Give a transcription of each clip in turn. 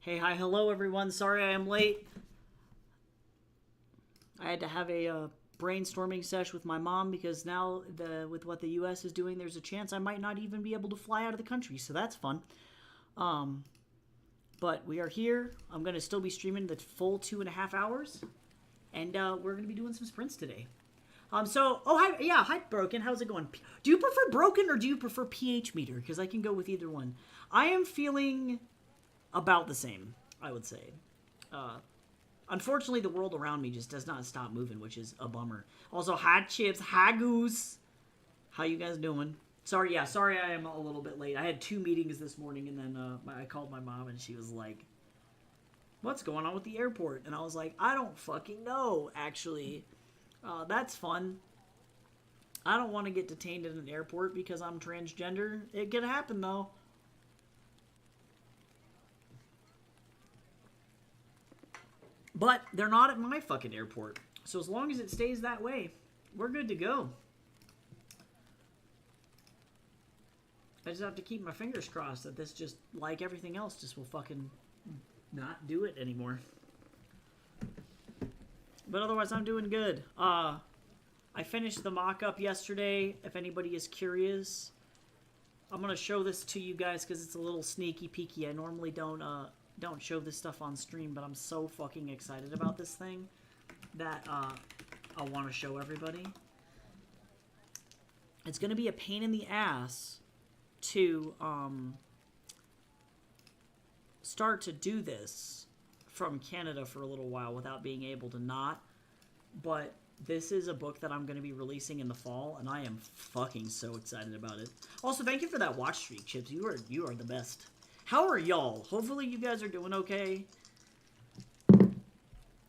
Hey, hi, hello everyone. Sorry I am late. I had to have a brainstorming sesh with my mom because now with what the U.S. is doing, there's a chance I might not even be able to fly out of the country. So that's fun. But we are here. I'm gonna still be streaming the full 2.5 hours, and we're gonna be doing some sprints today. Hi, yeah, hi, Broken. How's it going? Do you prefer Broken or do you prefer PH meter? Because I can go with either one. I am feeling about the same, I would say. Unfortunately, the world around me just does not stop moving, which is a bummer. Also, hi, Chips. Hi, Goose. How you guys doing? Sorry I am a little bit late. I had 2 meetings this morning, and then I called my mom, and she was like, what's going on with the airport? And I was like, I don't fucking know, actually. That's fun. I don't want to get detained in an airport because I'm transgender. It could happen, though. But they're not at my fucking airport. So as long as it stays that way, we're good to go. I just have to keep my fingers crossed that this just, like everything else, just will fucking not do it anymore. But otherwise, I'm doing good. I finished the mock-up yesterday, if anybody is curious. I'm going to show this to you guys because it's a little sneaky peeky. I normally don't show this stuff on stream, but I'm so fucking excited about this thing that I want to show everybody. It's going to be a pain in the ass to start to do this from Canada for a little while without being able to not, but this is a book that I'm going to be releasing in the fall, and I am fucking so excited about it. Also, thank you for that watch streak, Chips. You are the best. How are y'all? Hopefully you guys are doing okay.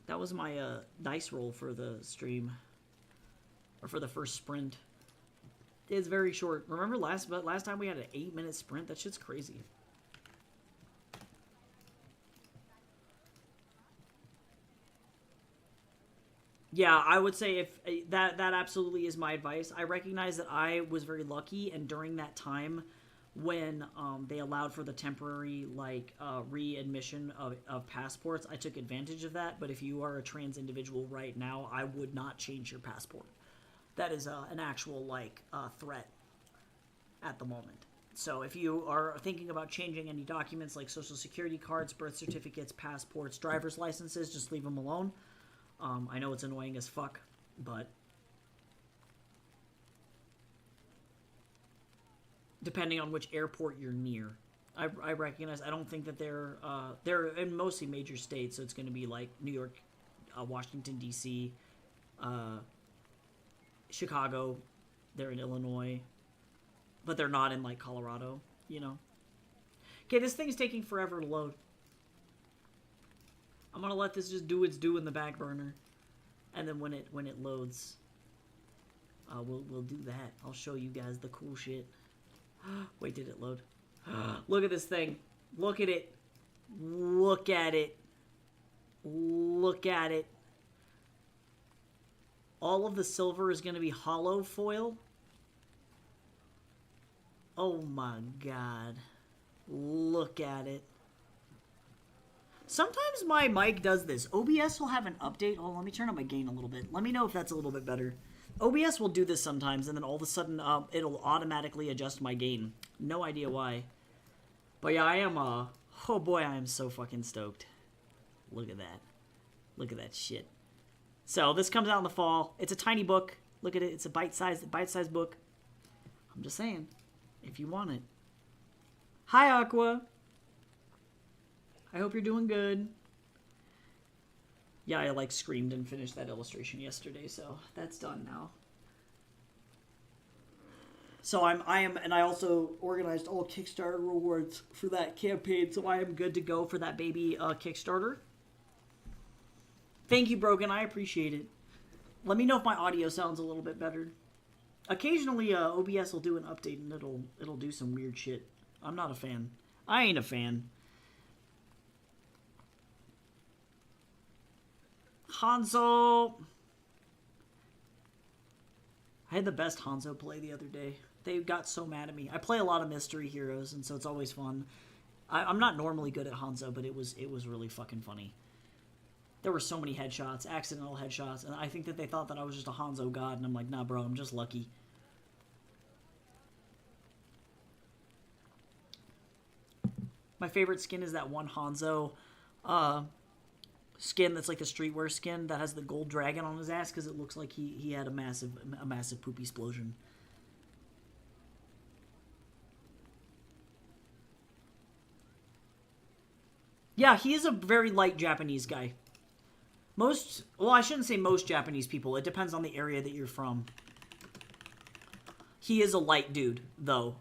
That was my dice roll for the stream. Or for the first sprint. It's very short. Remember last time we had an 8-minute sprint? That shit's crazy. Yeah, I would say if that absolutely is my advice. I recognize that I was very lucky, and during that time when they allowed for the temporary readmission of passports, I took advantage of that. But if you are a trans individual right now, I would not change your passport. That is an actual threat at the moment. So if you are thinking about changing any documents like social security cards, birth certificates, passports, driver's licenses, just leave them alone. I know it's annoying as fuck, but depending on which airport you're near, I recognize. I don't think that they're in mostly major states, so it's going to be like New York, Washington D.C., Chicago. They're in Illinois, but they're not in like Colorado. You know. Okay, this thing's taking forever to load. I'm gonna let this just do its due in the back burner, and then when it loads, we'll do that. I'll show you guys the cool shit. Wait, did it load? Look at this thing. Look at it. Look at it. Look at it. All of the silver is gonna be hollow foil. Oh my god. Look at it. Sometimes my mic does this. OBS will have an update. Oh, let me turn up my gain a little bit. Let me know if that's a little bit better. OBS will do this sometimes, and then all of a sudden, it'll automatically adjust my gain. No idea why. But yeah, I am, oh boy, I am so fucking stoked. Look at that. Look at that shit. So, this comes out in the fall. It's a tiny book. Look at it. It's a bite-sized book. I'm just saying, if you want it. Hi, Aqua. I hope you're doing good. Yeah, I screamed and finished that illustration yesterday, so that's done now. So I am, and I also organized all Kickstarter rewards for that campaign, so I am good to go for that baby Kickstarter. Thank you, Brogan. I appreciate it. Let me know if my audio sounds a little bit better. Occasionally, OBS will do an update and it'll do some weird shit. I'm not a fan. I ain't a fan. Hanzo! I had the best Hanzo play the other day. They got so mad at me. I play a lot of mystery heroes, and so it's always fun. I'm not normally good at Hanzo, but it was really fucking funny. There were so many headshots, accidental headshots, and I think that they thought that I was just a Hanzo god, and I'm like, nah, bro, I'm just lucky. My favorite skin is that one Hanzo skin that's like the streetwear skin that has the gold dragon on his ass because it looks like he had a massive poop explosion. Yeah, he is a very light Japanese guy. Well, I shouldn't say most Japanese people. It depends on the area that you're from. He is a light dude, though.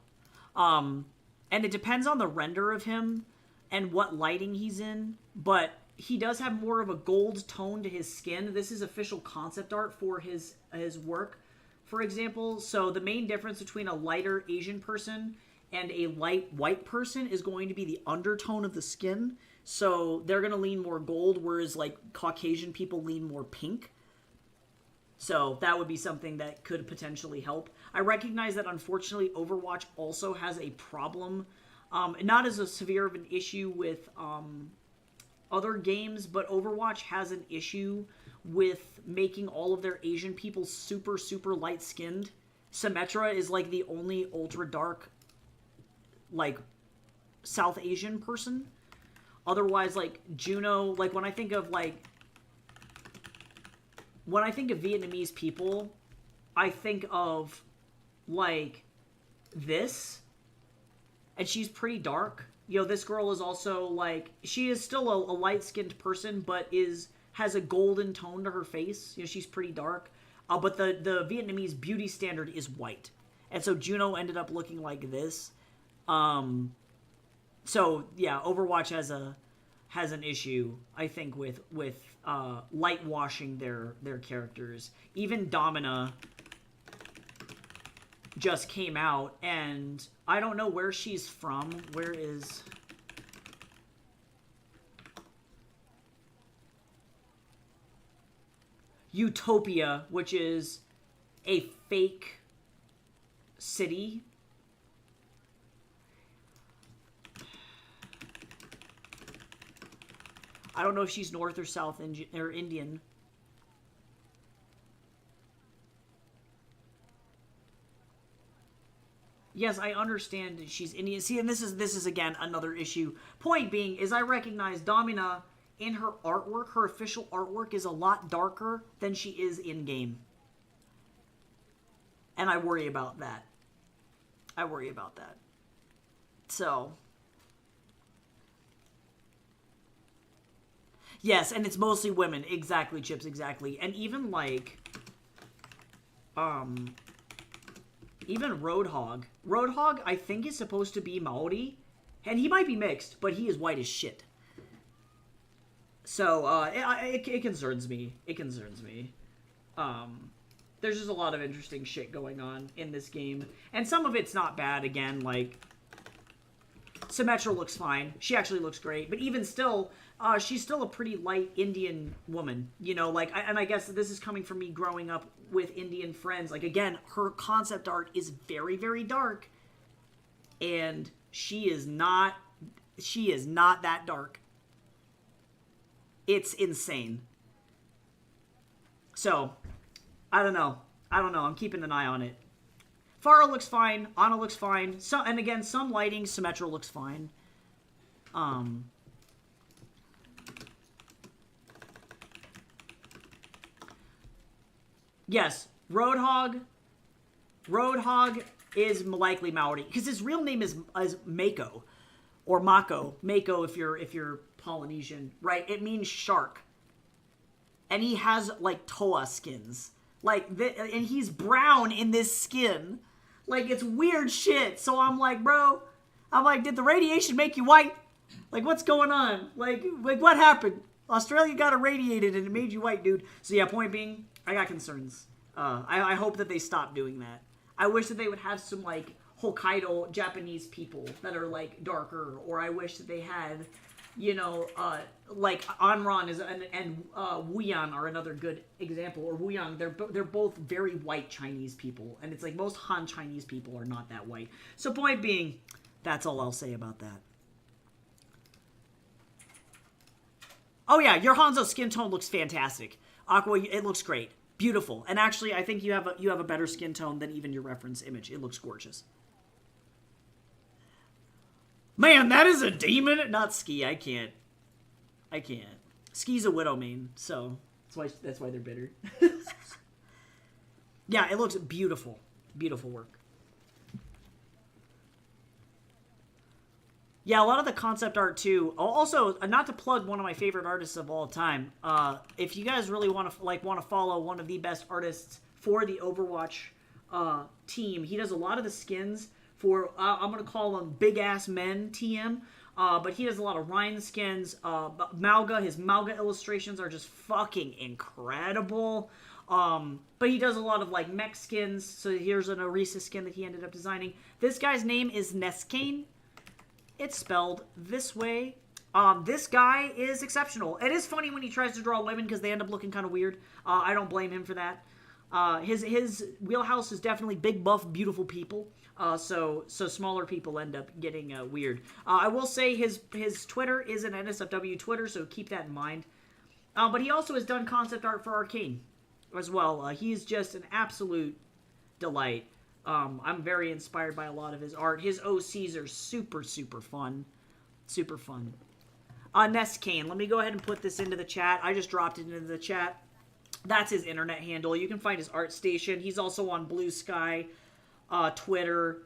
And it depends on the render of him and what lighting he's in, but he does have more of a gold tone to his skin. This is official concept art for his work, for example. So the main difference between a lighter Asian person and a light white person is going to be the undertone of the skin. So they're going to lean more gold, whereas like Caucasian people lean more pink. So that would be something that could potentially help. I recognize that unfortunately Overwatch also has a problem, not as a severe of an issue with other games, but Overwatch has an issue with making all of their Asian people super, super light-skinned. Symmetra is like the only ultra-dark, like, South Asian person. Otherwise, like, Juno, like, when I think of Vietnamese people, I think of, like, this. And she's pretty dark. You know, this girl is also, like, she is still a light-skinned person, but has a golden tone to her face. You know, she's pretty dark. But the Vietnamese beauty standard is white. And so Juno ended up looking like this. So, yeah, Overwatch has an issue, I think, with light washing their characters. Even Domina just came out, and I don't know where she's from. Where is... Utopia, which is a fake city. I don't know if she's North or South or Indian. Yes, I understand that she's Indian. See, and this is again another issue. Point being is I recognize Domina in her artwork, her official artwork is a lot darker than she is in game. And I worry about that. So, yes, and it's mostly women. Exactly, Chips, exactly. And even like even Roadhog. Roadhog, I think, is supposed to be Maori. And he might be mixed, but he is white as shit. So, it concerns me. It concerns me. There's just a lot of interesting shit going on in this game. And some of it's not bad, again, like... Symmetra looks fine. She actually looks great. But even still, she's still a pretty light Indian woman. You know, like, and I guess this is coming from me growing up with Indian friends. Like, again, her concept art is very, very dark. And she is not that dark. It's insane. So, I don't know. I'm keeping an eye on it. Pharah looks fine. Ana looks fine. And again, some lighting. Symmetra looks fine. Yes, Roadhog. Roadhog is likely Maori because his real name is Mako or Mako. Mako if you're Polynesian, right? It means shark. And he has like Toa skins. And he's brown in this skin. Like, it's weird shit. So I'm like, bro, did the radiation make you white? Like, what's going on? Like what happened? Australia got irradiated and it made you white, dude. So yeah, point being, I got concerns. I hope that they stop doing that. I wish that they would have some, like, Hokkaido Japanese people that are, like, darker. Or I wish that they had, you know, like, Anran and Wuyan are another good example. Or Wuyang, they're both very white Chinese people. And it's like most Han Chinese people are not that white. So point being, that's all I'll say about that. Oh yeah, your Hanzo skin tone looks fantastic. Aqua, it looks great, beautiful, and actually, I think you have a better skin tone than even your reference image. It looks gorgeous. Man, that is a demon, not Ski. I can't. I can't. Ski's a Widow main, so that's why they're bitter. Yeah, it looks beautiful, beautiful work. Yeah, a lot of the concept art too. Also, not to plug one of my favorite artists of all time. If you guys really want to follow one of the best artists for the Overwatch team, he does a lot of the skins for. I'm gonna call them Big Ass Men TM. But he does a lot of Ryan skins. His Malga illustrations are just fucking incredible. But he does a lot of like mech skins. So here's an Orisa skin that he ended up designing. This guy's name is Neskane. It's spelled this way. This guy is exceptional. It is funny when he tries to draw women because they end up looking kind of weird. I don't blame him for that. His wheelhouse is definitely big, buff, beautiful people. So smaller people end up getting weird. I will say his Twitter is an NSFW Twitter, so keep that in mind. But he also has done concept art for Arcane as well. He's just an absolute delight. I'm very inspired by a lot of his art. His OCs are super, super fun. Super fun. Ness Kane. Let me go ahead and put this into the chat. I just dropped it into the chat. That's his internet handle. You can find his art station. He's also on Blue Sky, Twitter.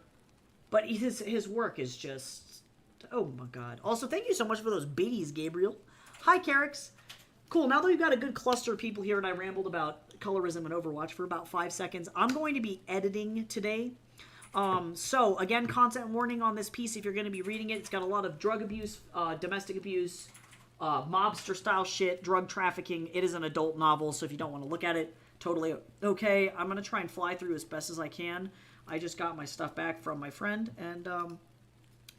But his work is just... Oh my god. Also, thank you so much for those biddies, Gabriel. Hi, Carrix. Cool, now that we've got a good cluster of people here and I rambled about colorism and Overwatch for about 5 seconds, I'm going to be editing today. So, again, content warning on this piece if you're going to be reading it. It's got a lot of drug abuse, domestic abuse, mobster-style shit, drug trafficking. It is an adult novel, so if you don't want to look at it, totally okay. I'm going to try and fly through as best as I can. I just got my stuff back from my friend, and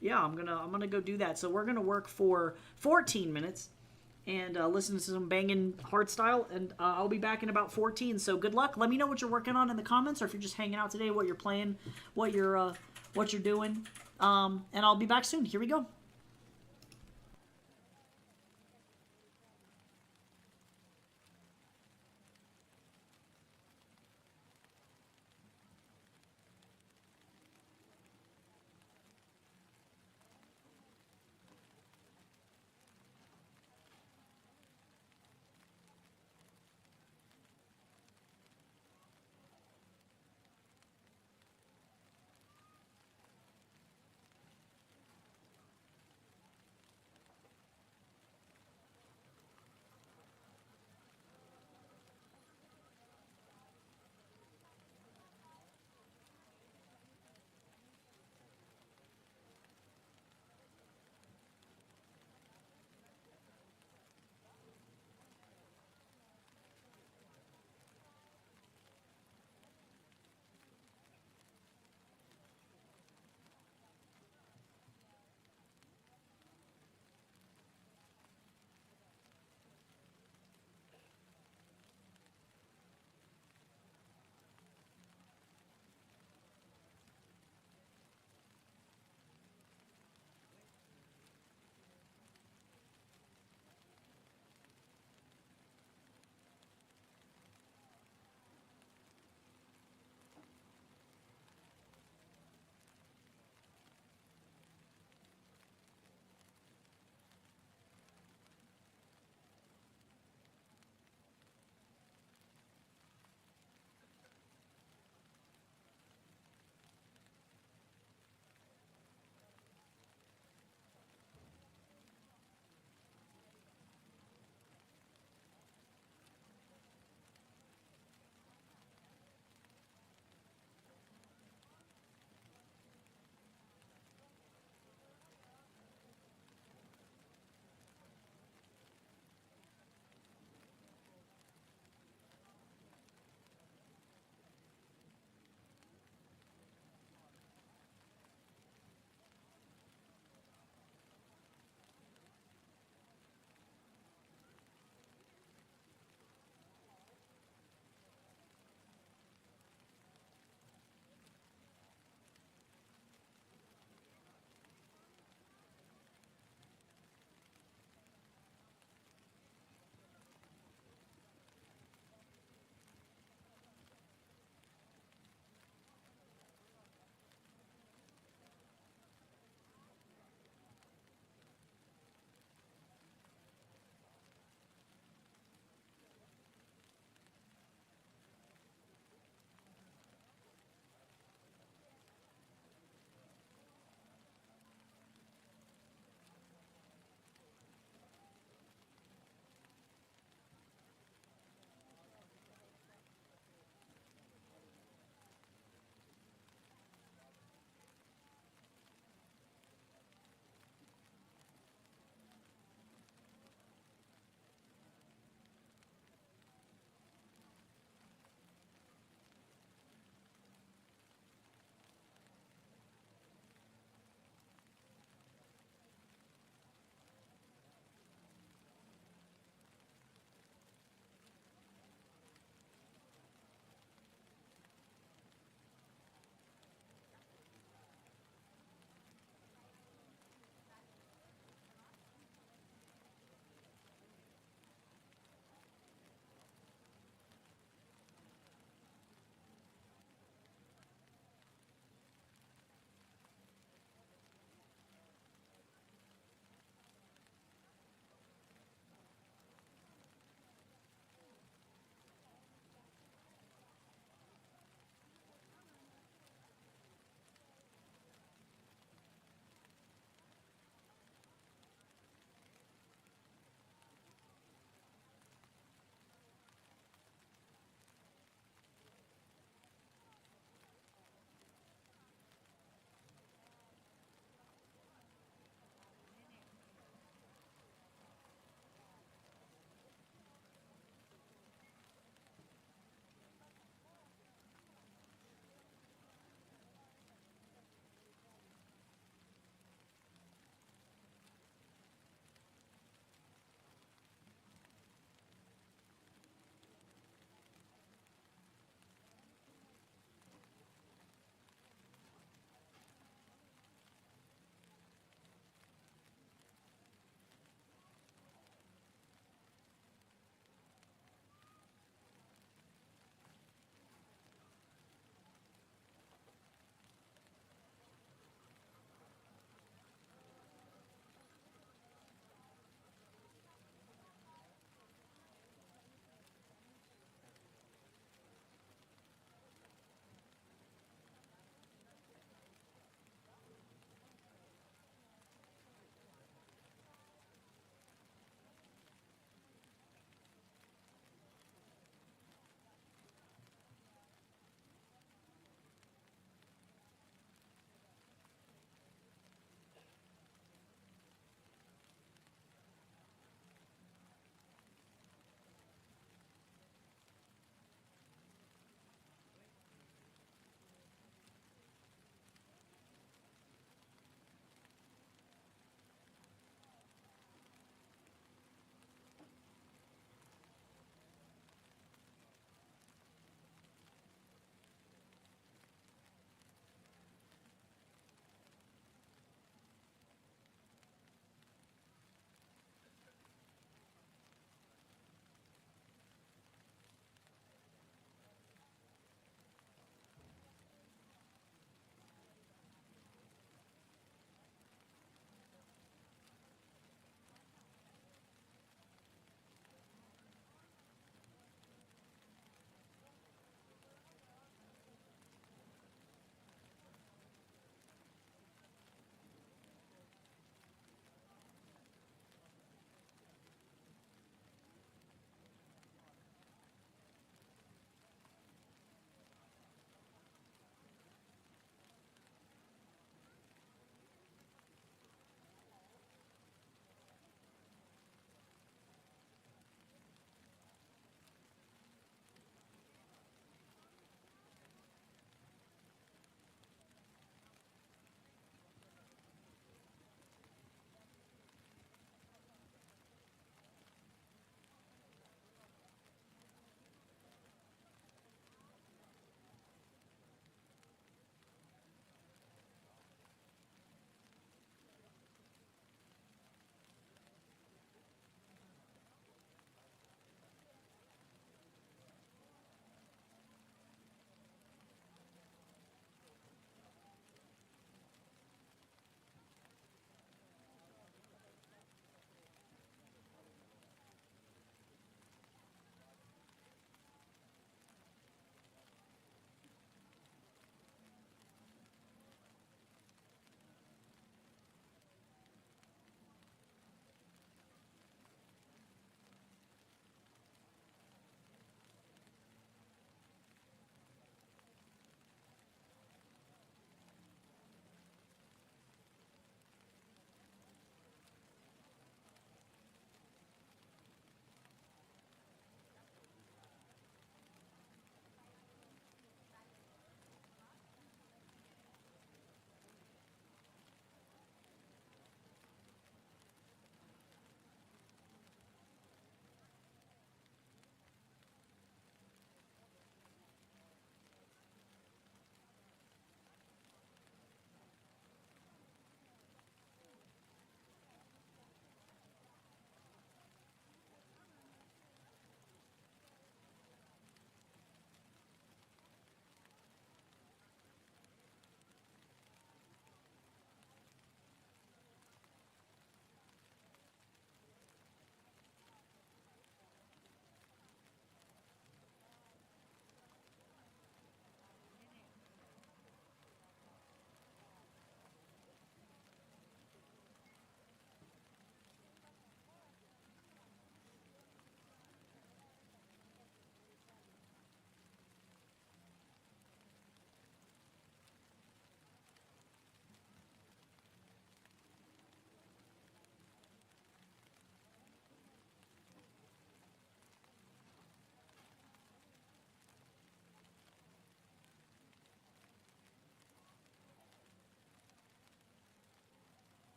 yeah, I'm gonna go do that. So we're going to work for 14 minutes. And listen to some banging hardstyle, and I'll be back in about 14. So good luck. Let me know what you're working on in the comments, or if you're just hanging out today, what you're playing, what you're doing. And I'll be back soon. Here we go.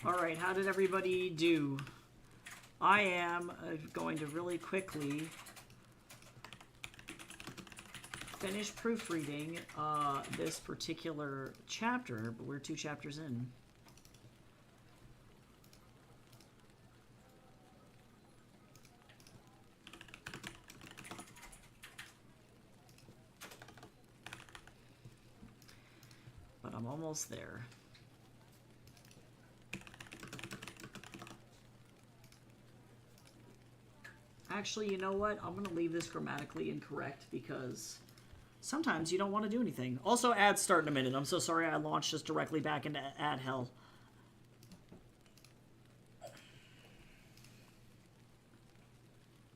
Alright, how did everybody do? I am going to really quickly finish proofreading this particular chapter, but we're 2 chapters in. But I'm almost there. Actually, you know what? I'm going to leave this grammatically incorrect because sometimes you don't want to do anything. Also, ads start in a minute. I'm so sorry I launched us directly back into ad hell.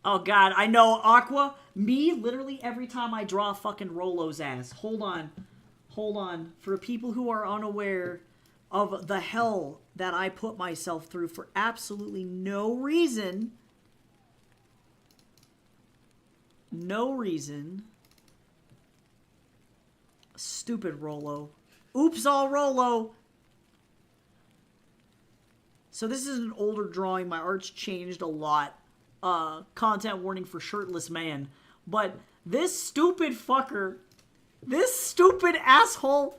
Oh, God. I know, Aqua. Me, literally every time I draw fucking Rolo's ass. Hold on. Hold on. For people who are unaware of the hell that I put myself through for absolutely no reason... No reason. Stupid Rolo. Oops, all Rolo. So this is an older drawing. My art's changed a lot. Content warning for shirtless man. But this stupid fucker, this stupid asshole,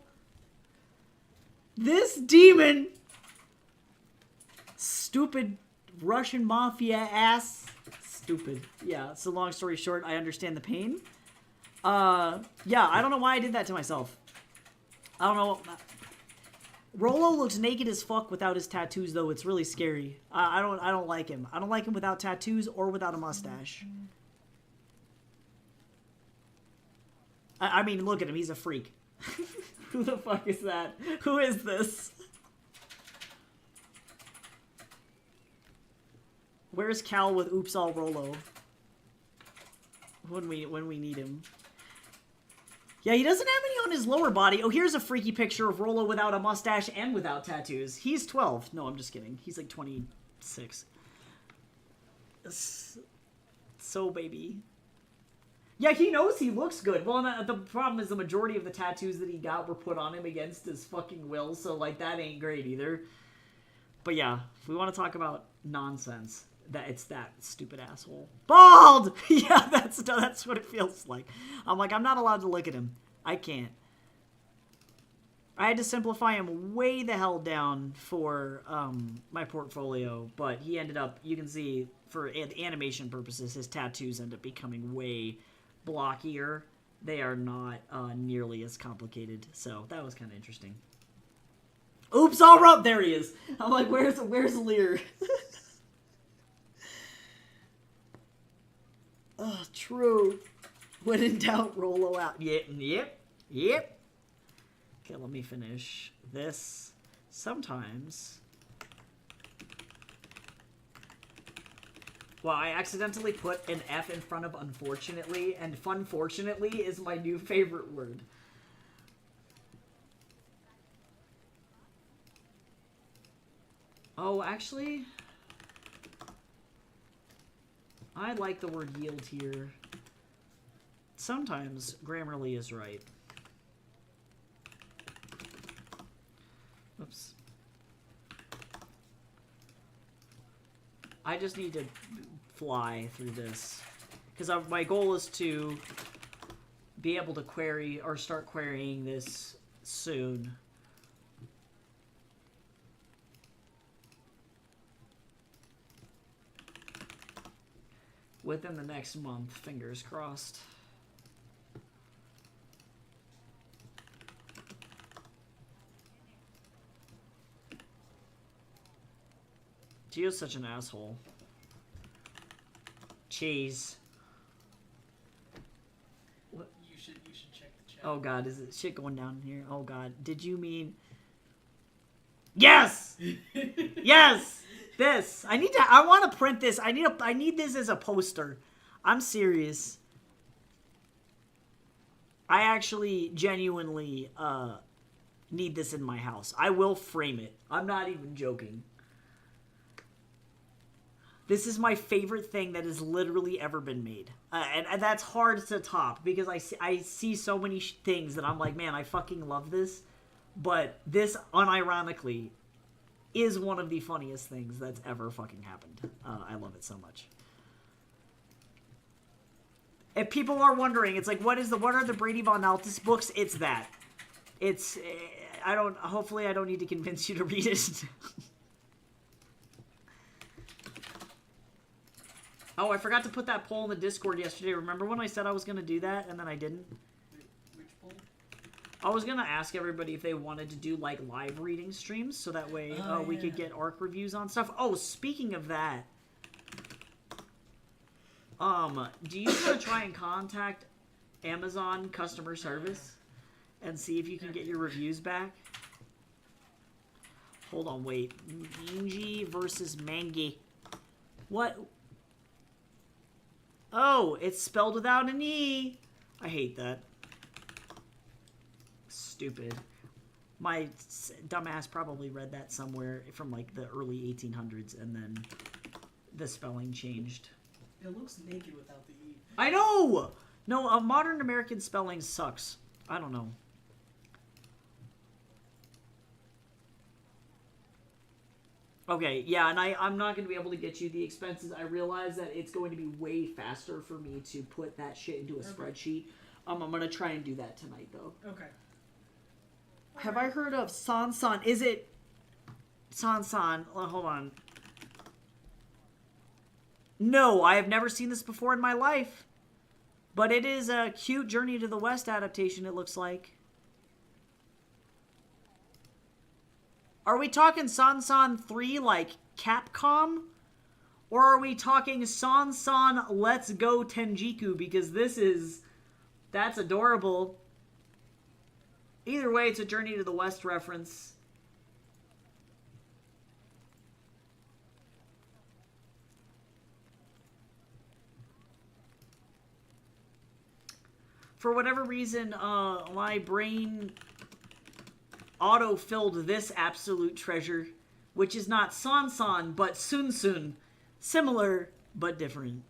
this demon, stupid Russian mafia ass. Stupid. Yeah, so long story short, I understand the pain. Yeah, I don't know why I did that to myself. I don't know. Rolo looks naked as fuck without his tattoos, though. It's really scary. I don't like him. I don't like him without tattoos or without a mustache. I mean, look at him. He's a freak. Who the fuck is that? Who is this? Where's Cal with Oops All Rolo? When we need him. Yeah, he doesn't have any on his lower body. Oh, here's a freaky picture of Rolo without a mustache and without tattoos. He's 12. No, I'm just kidding. He's like 26. So baby. Yeah, he knows he looks good. Well, the problem is the majority of the tattoos that he got were put on him against his fucking will, so like that ain't great either. But yeah, if we want to talk about nonsense, that it's that stupid asshole. Bald! Yeah, that's what it feels like. I'm like, I'm not allowed to look at him. I can't. I had to simplify him way the hell down for my portfolio, but he ended up, you can see, for animation purposes, his tattoos end up becoming way blockier. They are not nearly as complicated, so that was kind of interesting. Oops, all right, there he is. I'm like, where's Lear? Oh, true. When in doubt, Rolo out. Yep. Okay, let me finish this. Sometimes... Well, I accidentally put an F in front of unfortunately, and funfortunately is my new favorite word. Oh, actually... I like the word yield here. Sometimes Grammarly is right. Oops. I just need to fly through this. Because my goal is to be able to query or start querying this soon. Within the next month, fingers crossed. Gio's such an asshole. Cheese. What? You should check the chat. Oh god, is it shit going down here? Oh god, did you mean... Yes! Yes! This. I want to print this. I need this as a poster. I'm serious. I actually genuinely need this in my house. I will frame it. I'm not even joking. This is my favorite thing that has literally ever been made. And that's hard to top because I see so many things that I'm like, man, I fucking love this. But this, unironically, is one of the funniest things that's ever fucking happened. I love it so much. If people are wondering, it's like, what are the Brady Von Altus books? It's that. It's, hopefully I don't need to convince you to read it. Oh, I forgot to put that poll in the Discord yesterday. Remember when I said I was going to do that and then I didn't? Which poll? I was going to ask everybody if they wanted to do, like, live reading streams so that way we could get ARC reviews on stuff. Oh, speaking of that, do you want to try and contact Amazon customer service and see if you can get your reviews back? Hold on, wait. Mangy versus Mangy. What? Oh, it's spelled without an E. I hate that. Stupid. My dumbass probably read that somewhere from like the early 1800s and then the spelling changed. It looks naked without the E. I know! No, modern American spelling sucks. I don't know. Okay, yeah, and I'm not going to be able to get you the expenses. I realize that it's going to be way faster for me to put that shit into a spreadsheet. I'm going to try and do that tonight, though. Okay. Have I heard of Sansan? Is it Sansan? Hold on. No, I have never seen this before in my life. But it is a cute Journey to the West adaptation, it looks like. Are we talking Sansan 3 like Capcom? Or are we talking Sansan Let's Go Tenjiku? Because that's adorable. Either way, it's a Journey to the West reference. For whatever reason, my brain auto-filled this absolute treasure, which is not Sansan, but Sunsun. Similar, but different.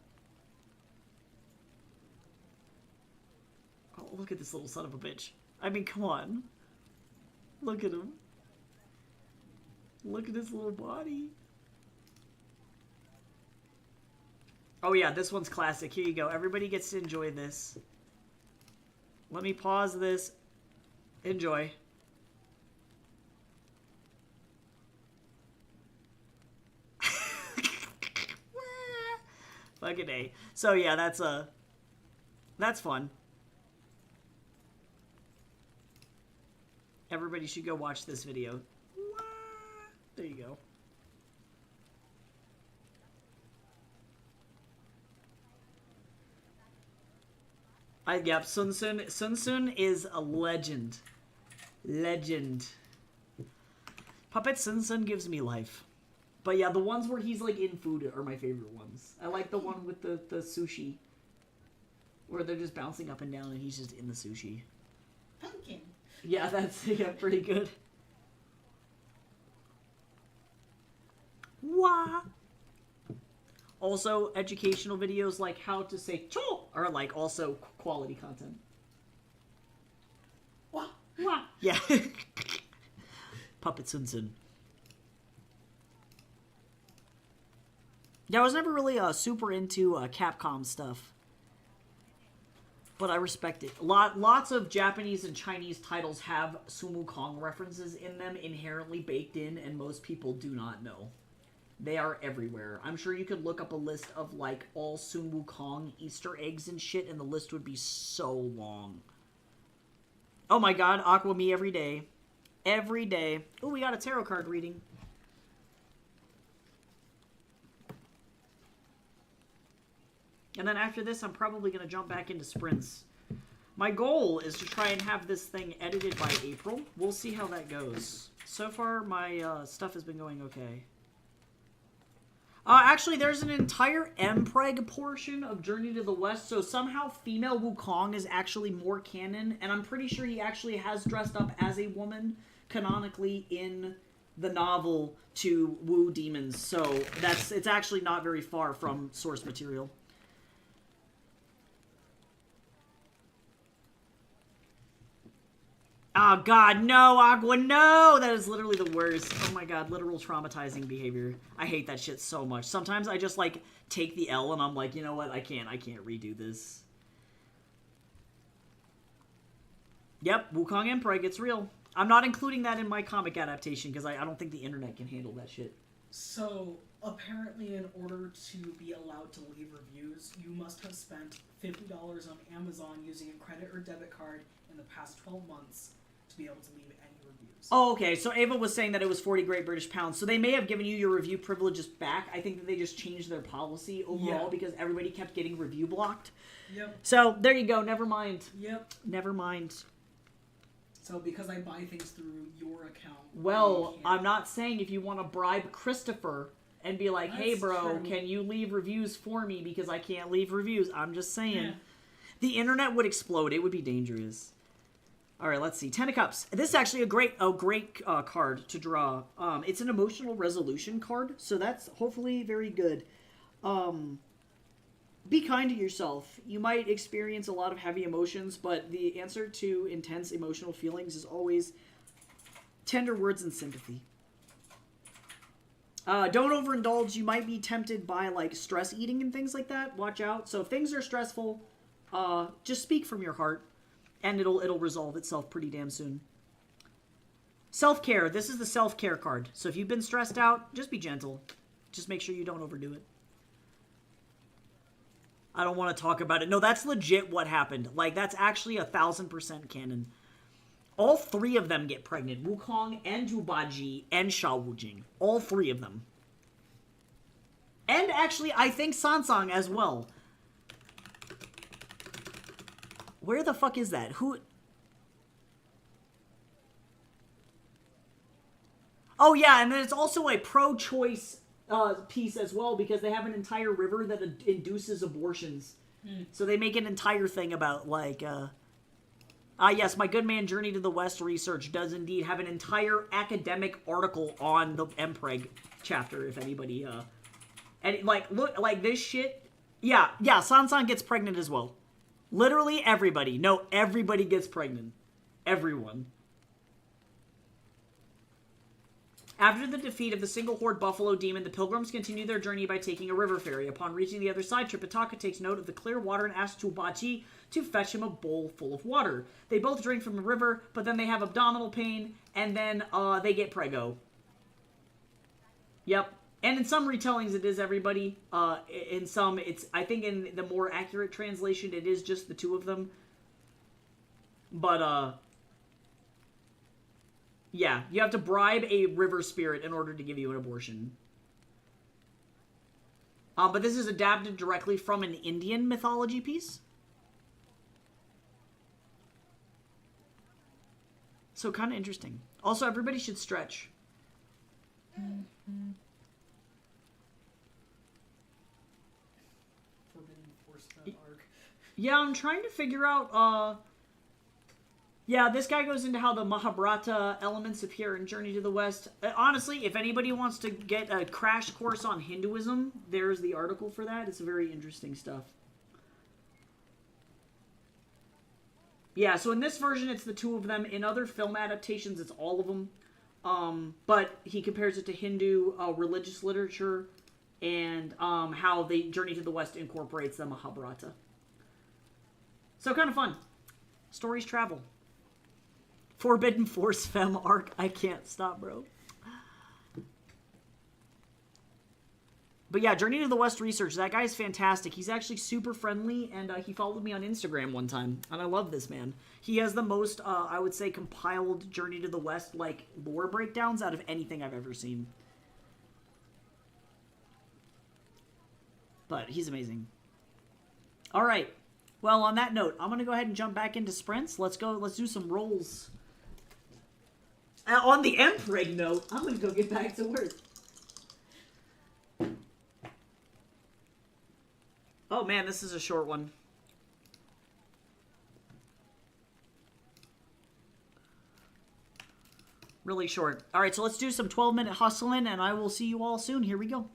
Oh, look at this little son of a bitch. I mean, come on. Look at him. Look at his little body. Oh yeah, this one's classic. Here you go. Everybody gets to enjoy this. Let me pause this. Enjoy. Fucking A. So yeah, that's fun. Everybody should go watch this video. There you go. Yep, Sunsun is a legend. Legend. Puppet Sunsun gives me life. But yeah, the ones where he's like in food are my favorite ones. I like the one with the sushi. Where they're just bouncing up and down and he's just in the sushi. Pumpkin. Yeah, that's pretty good. Wah! Also, educational videos like how to say cho are like also quality content. Wah! Wah! Yeah. Puppet Sunsun. Yeah, I was never really super into Capcom stuff. But I respect it. Lots of Japanese and Chinese titles have Sun Wukong references in them inherently baked in, and most people do not know. They are everywhere. I'm sure you could look up a list of, like, all Sun Wukong Easter eggs and shit, and the list would be so long. Oh my god, Aqua Me every day. Every day. Oh, we got a tarot card reading. And then after this, I'm probably going to jump back into sprints. My goal is to try and have this thing edited by April. We'll see how that goes. So far, my stuff has been going okay. Actually, there's an entire Mpreg portion of Journey to the West, so somehow female Wukong is actually more canon, and I'm pretty sure he actually has dressed up as a woman, canonically, in the novel to woo demons, so it's actually not very far from source material. Oh god, no, Aqua, no! That is literally the worst. Oh my god, literal traumatizing behavior. I hate that shit so much. Sometimes I just, like, take the L and I'm like, you know what, I can't redo this. Yep, Wukong Emperor gets real. I'm not including that in my comic adaptation because I don't think the internet can handle that shit. So, apparently in order to be allowed to leave reviews, you must have spent $50 on Amazon using a credit or debit card in the past 12 months to be able to leave any reviews. Oh, okay. So Ava was saying that it was 40 Great British Pounds. So they may have given you your review privileges back. I think that they just changed their policy overall because everybody kept getting review blocked. Yep. So there you go. Never mind. Yep. Never mind. So because I buy things through your account... Well, I'm not saying if you want to bribe Christopher and be like, hey, bro, can you leave reviews for me because I can't leave reviews? I'm just saying. Yeah. The internet would explode. It would be dangerous. All right, let's see. Ten of Cups. This is actually a great card to draw. It's an emotional resolution card, so that's hopefully very good. Be kind to yourself. You might experience a lot of heavy emotions, but the answer to intense emotional feelings is always tender words and sympathy. Don't overindulge. You might be tempted by, like, stress eating and things like that. Watch out. So if things are stressful, just speak from your heart, and it'll resolve itself pretty damn soon. Self-care. This is the self-care card. So if you've been stressed out, just be gentle. Just make sure you don't overdo it. I don't want to talk about it. No, that's legit what happened. Like, that's actually 1000% canon. All three of them get pregnant. Wukong and Jubaji and Xiao Wujing. All three of them. And actually, I think Sansang as well. Where the fuck is that? Who... Oh, yeah, and then it's also a pro-choice piece as well, because they have an entire river that induces abortions. So they make an entire thing about, like, yes, my good man Journey to the West research does indeed have an entire academic article on the Mpreg chapter, if anybody, and, like, look, like, this shit, yeah, Sansan gets pregnant as well. Literally everybody. No, everybody gets pregnant. Everyone. After the defeat of the single horde buffalo demon, the pilgrims continue their journey by taking a river ferry. Upon reaching the other side, Tripitaka takes note of the clear water and asks Chubachi to fetch him a bowl full of water. They both drink from the river, but then they have abdominal pain, and then they get prego. Yep. And in some retellings, it is everybody. In some, it's, I think in the more accurate translation, it is just the two of them. But, yeah, you have to bribe a river spirit in order to give you an abortion. But this is adapted directly from an Indian mythology piece. So kind of interesting. Also, everybody should stretch. Yeah, I'm trying to figure out, yeah, this guy goes into how the Mahabharata elements appear in Journey to the West. Honestly, if anybody wants to get a crash course on Hinduism, there's the article for that. It's very interesting stuff. Yeah, so in this version, it's the two of them. In other film adaptations, it's all of them. But he compares it to Hindu religious literature and how the Journey to the West incorporates the Mahabharata. So kind of fun. Stories travel. Forbidden Force Fem arc. I can't stop, bro. But yeah, Journey to the West research. That guy's fantastic. He's actually super friendly, and he followed me on Instagram one time, and I love this man. He has the most, I would say, compiled Journey to the West, like, lore breakdowns out of anything I've ever seen. But he's amazing. All right. Well, on that note, I'm going to go ahead and jump back into sprints. Let's do some rolls. On the Mpreg note, I'm going to go get back to work. Oh man, this is a short one. Really short. All right, so let's do some 12-minute hustling, and I will see you all soon. Here we go.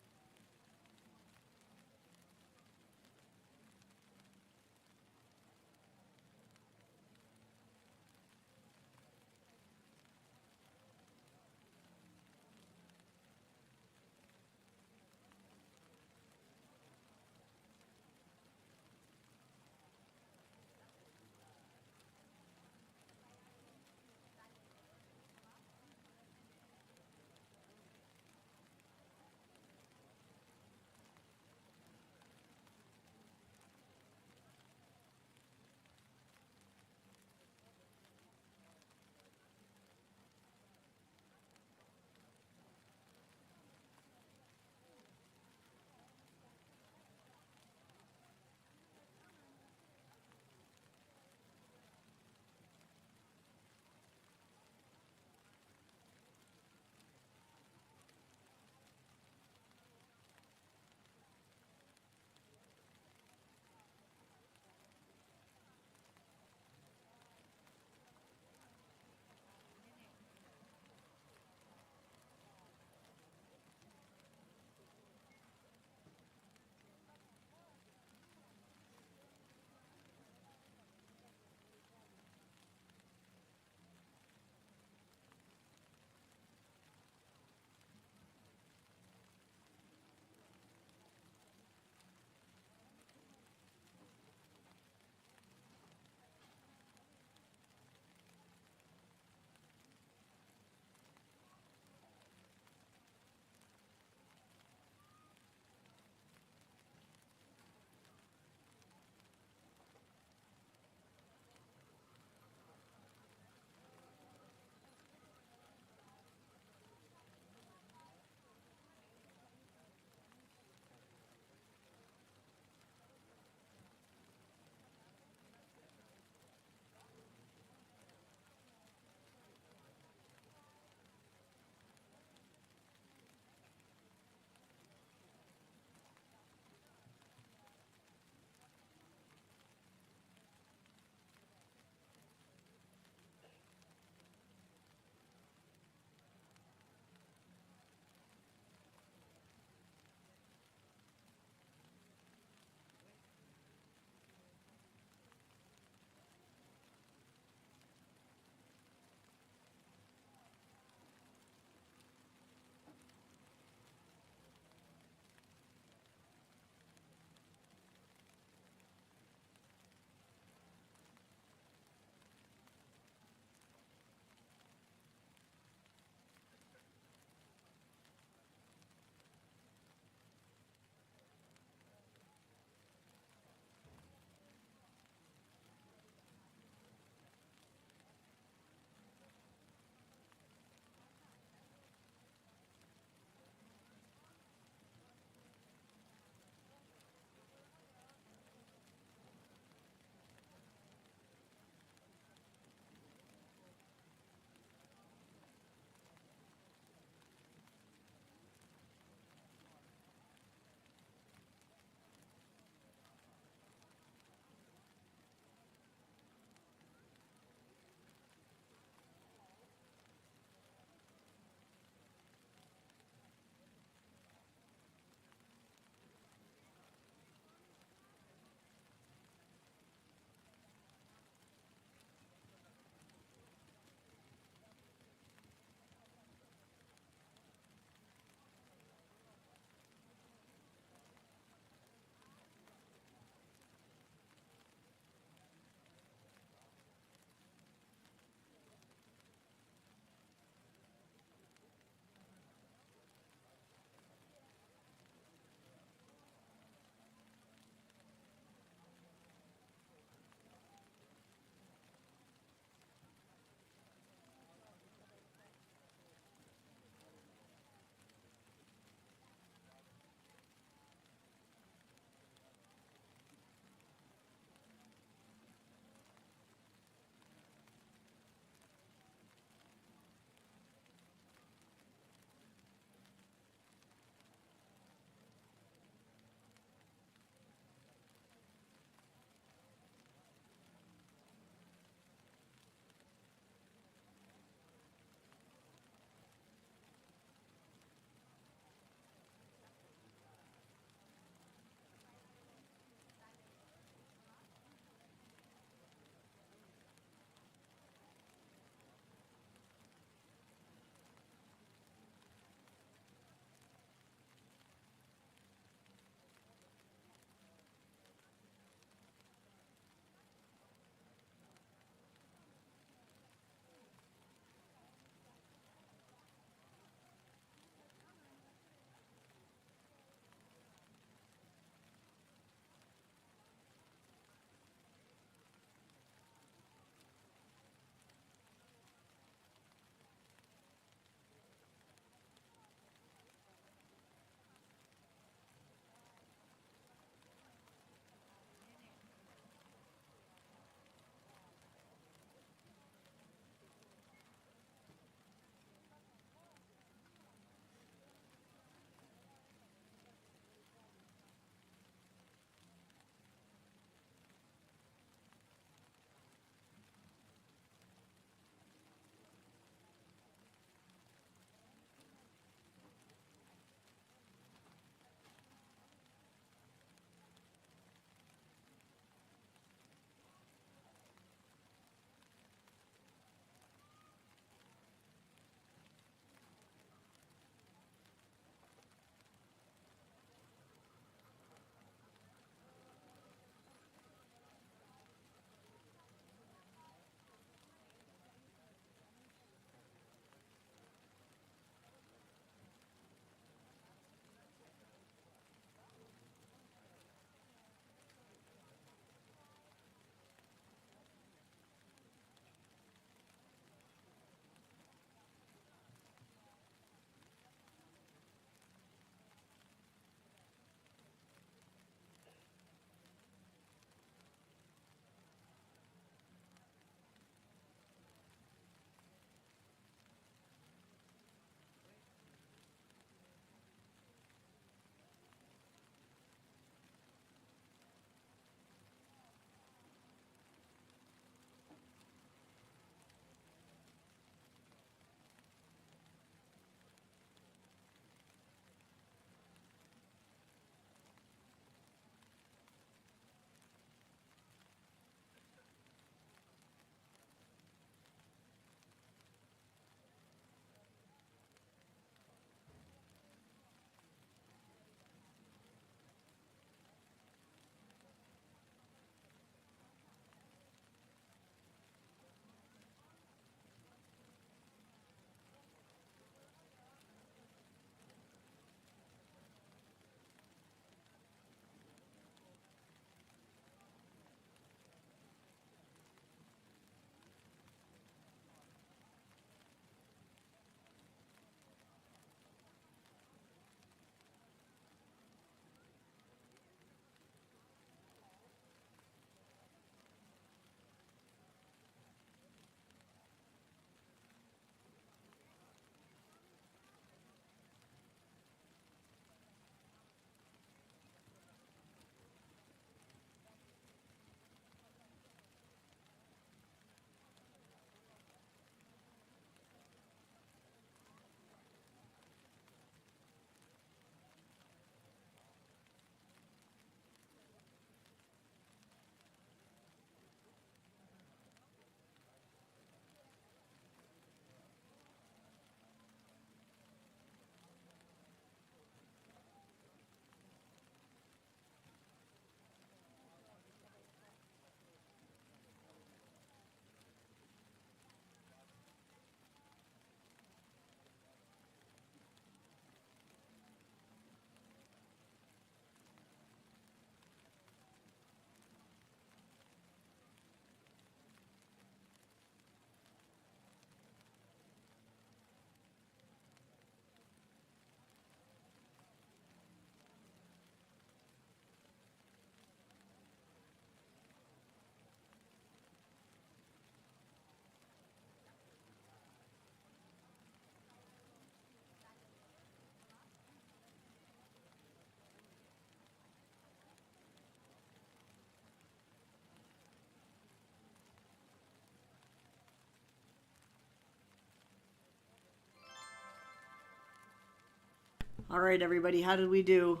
Alright, everybody, how did we do?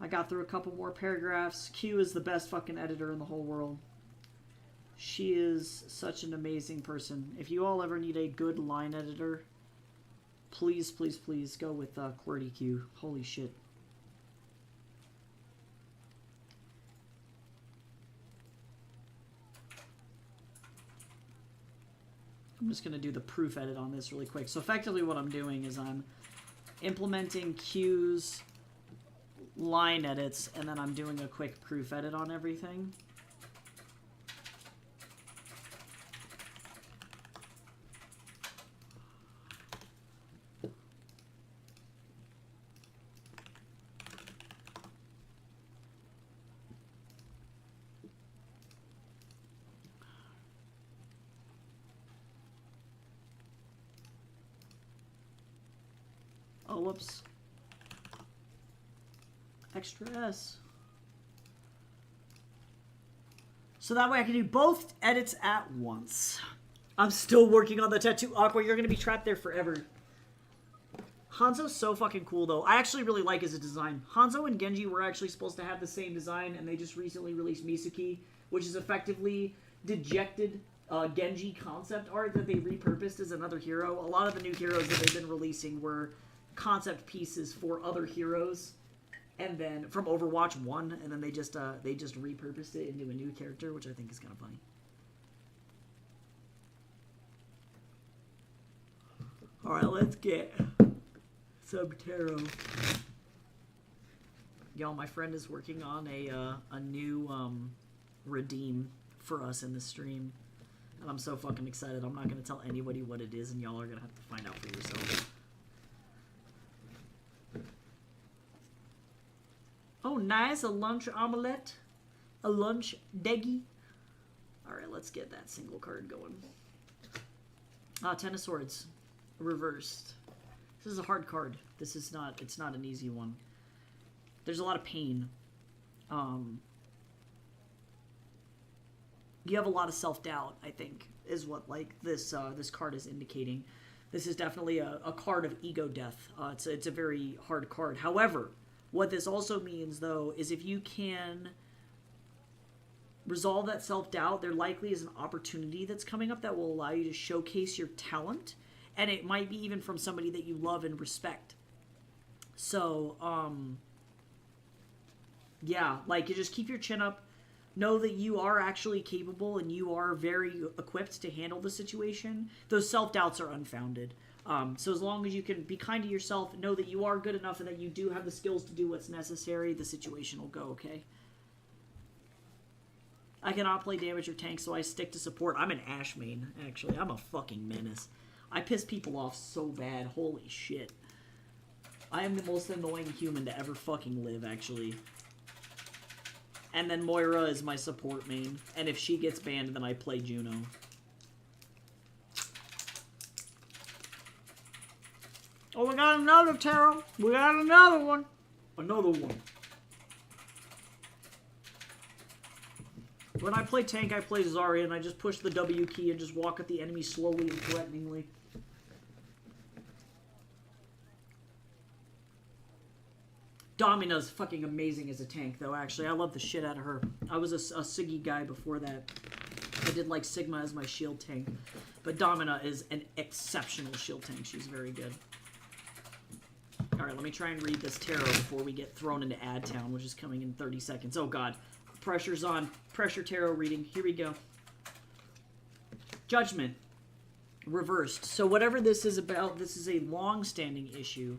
I got through a couple more paragraphs. Q is the best fucking editor in the whole world. She is such an amazing person. If you all ever need a good line editor, please, please, please go with QWERTY Q. Holy shit. I'm just going to do the proof edit on this really quick. So effectively what I'm doing is I'm implementing Q's line edits, and then I'm doing a quick proof edit on everything. Oh, whoops. Extra S. So that way I can do both edits at once. I'm still working on the tattoo. Aqua, you're going to be trapped there forever. Hanzo's so fucking cool, though. I actually really like his design. Hanzo and Genji were actually supposed to have the same design, and they just recently released Misuki, which is effectively dejected Genji concept art that they repurposed as another hero. A lot of the new heroes that they've been releasing were concept pieces for other heroes, and then from Overwatch 1, and then they just repurposed it into a new character, which I think is kind of funny. Alright, let's get some tarot. Y'all, my friend is working on a new redeem for us in the stream, and I'm so fucking excited. I'm not going to tell anybody what it is, and y'all are going to have to find out for yourselves. Oh, nice. A lunch omelette. A lunch deggy. Alright, let's get that single card going. Ten of Swords. Reversed. This is a hard card. This is not, it's not an easy one. There's a lot of pain. You have a lot of self-doubt, I think, is what, like, this card is indicating. This is definitely a card of ego death. It's a very hard card. However, what this also means, though, is if you can resolve that self-doubt, there likely is an opportunity that's coming up that will allow you to showcase your talent, and it might be even from somebody that you love and respect. So, yeah, like, you just keep your chin up, know that you are actually capable and you are very equipped to handle the situation. Those self-doubts are unfounded. So as long as you can be kind to yourself, know that you are good enough and that you do have the skills to do what's necessary, the situation will go okay. I cannot play damage or tank, so I stick to support. I'm an Ashe main, actually. I'm a fucking menace. I piss people off so bad. Holy shit. I am the most annoying human to ever fucking live, actually. And then Moira is my support main. And if she gets banned, then I play Juno. Oh, we got another tarot. We got another one. Another one. When I play tank, I play Zarya, and I just push the W key and just walk at the enemy slowly and threateningly. Domina's fucking amazing as a tank, though, actually. I love the shit out of her. I was a Siggy guy before that. I did like Sigma as my shield tank. But Domina is an exceptional shield tank. She's very good. Alright, let me try and read this tarot before we get thrown into Ad Town, which is coming in 30 seconds. Oh, God. Pressure's on. Pressure tarot reading. Here we go. Judgment. Reversed. So whatever this is about, this is a long-standing issue.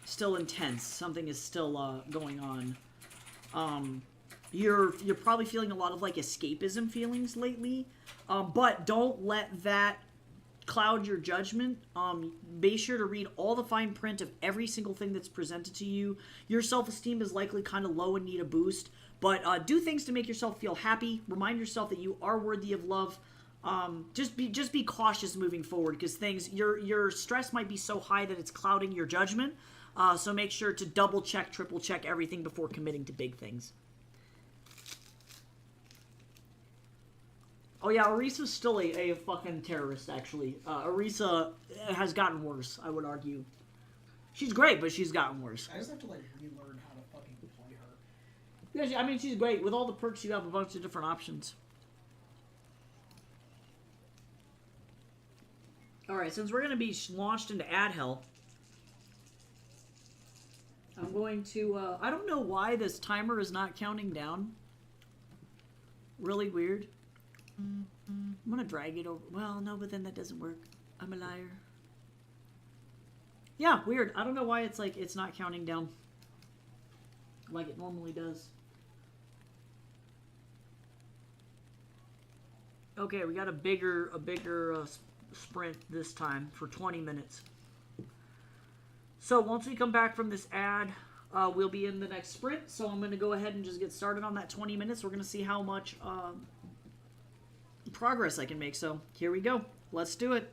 Still intense. Something is still going on. You're probably feeling a lot of like escapism feelings lately, but don't let that cloud your judgment. Be sure to read all the fine print of every single thing that's presented to you. Your self-esteem is likely kind of low and need a boost, but do things to make yourself feel happy. Remind yourself that you are worthy of love. Just be cautious moving forward, because your stress might be so high that it's clouding your judgment. So make sure to double check, triple check everything before committing to big things. Oh yeah, Arisa's still a fucking terrorist. Actually, Arisa has gotten worse. I would argue. She's great, but she's gotten worse. I just have to like relearn how to fucking play her. Yeah, I mean she's great with all the perks. You have a bunch of different options. All right, since we're gonna be launched into ad hell, I'm going to. I don't know why this timer is not counting down. Really weird. I'm gonna drag it over. Well, no, but then that doesn't work. I'm a liar. Yeah, weird. I don't know why it's not counting down like it normally does. Okay, we got a bigger sprint this time for 20 minutes. So once we come back from this ad, we'll be in the next sprint. So I'm going to go ahead and just get started on that 20 minutes. We're going to see how much progress I can make. So here we go. Let's do it.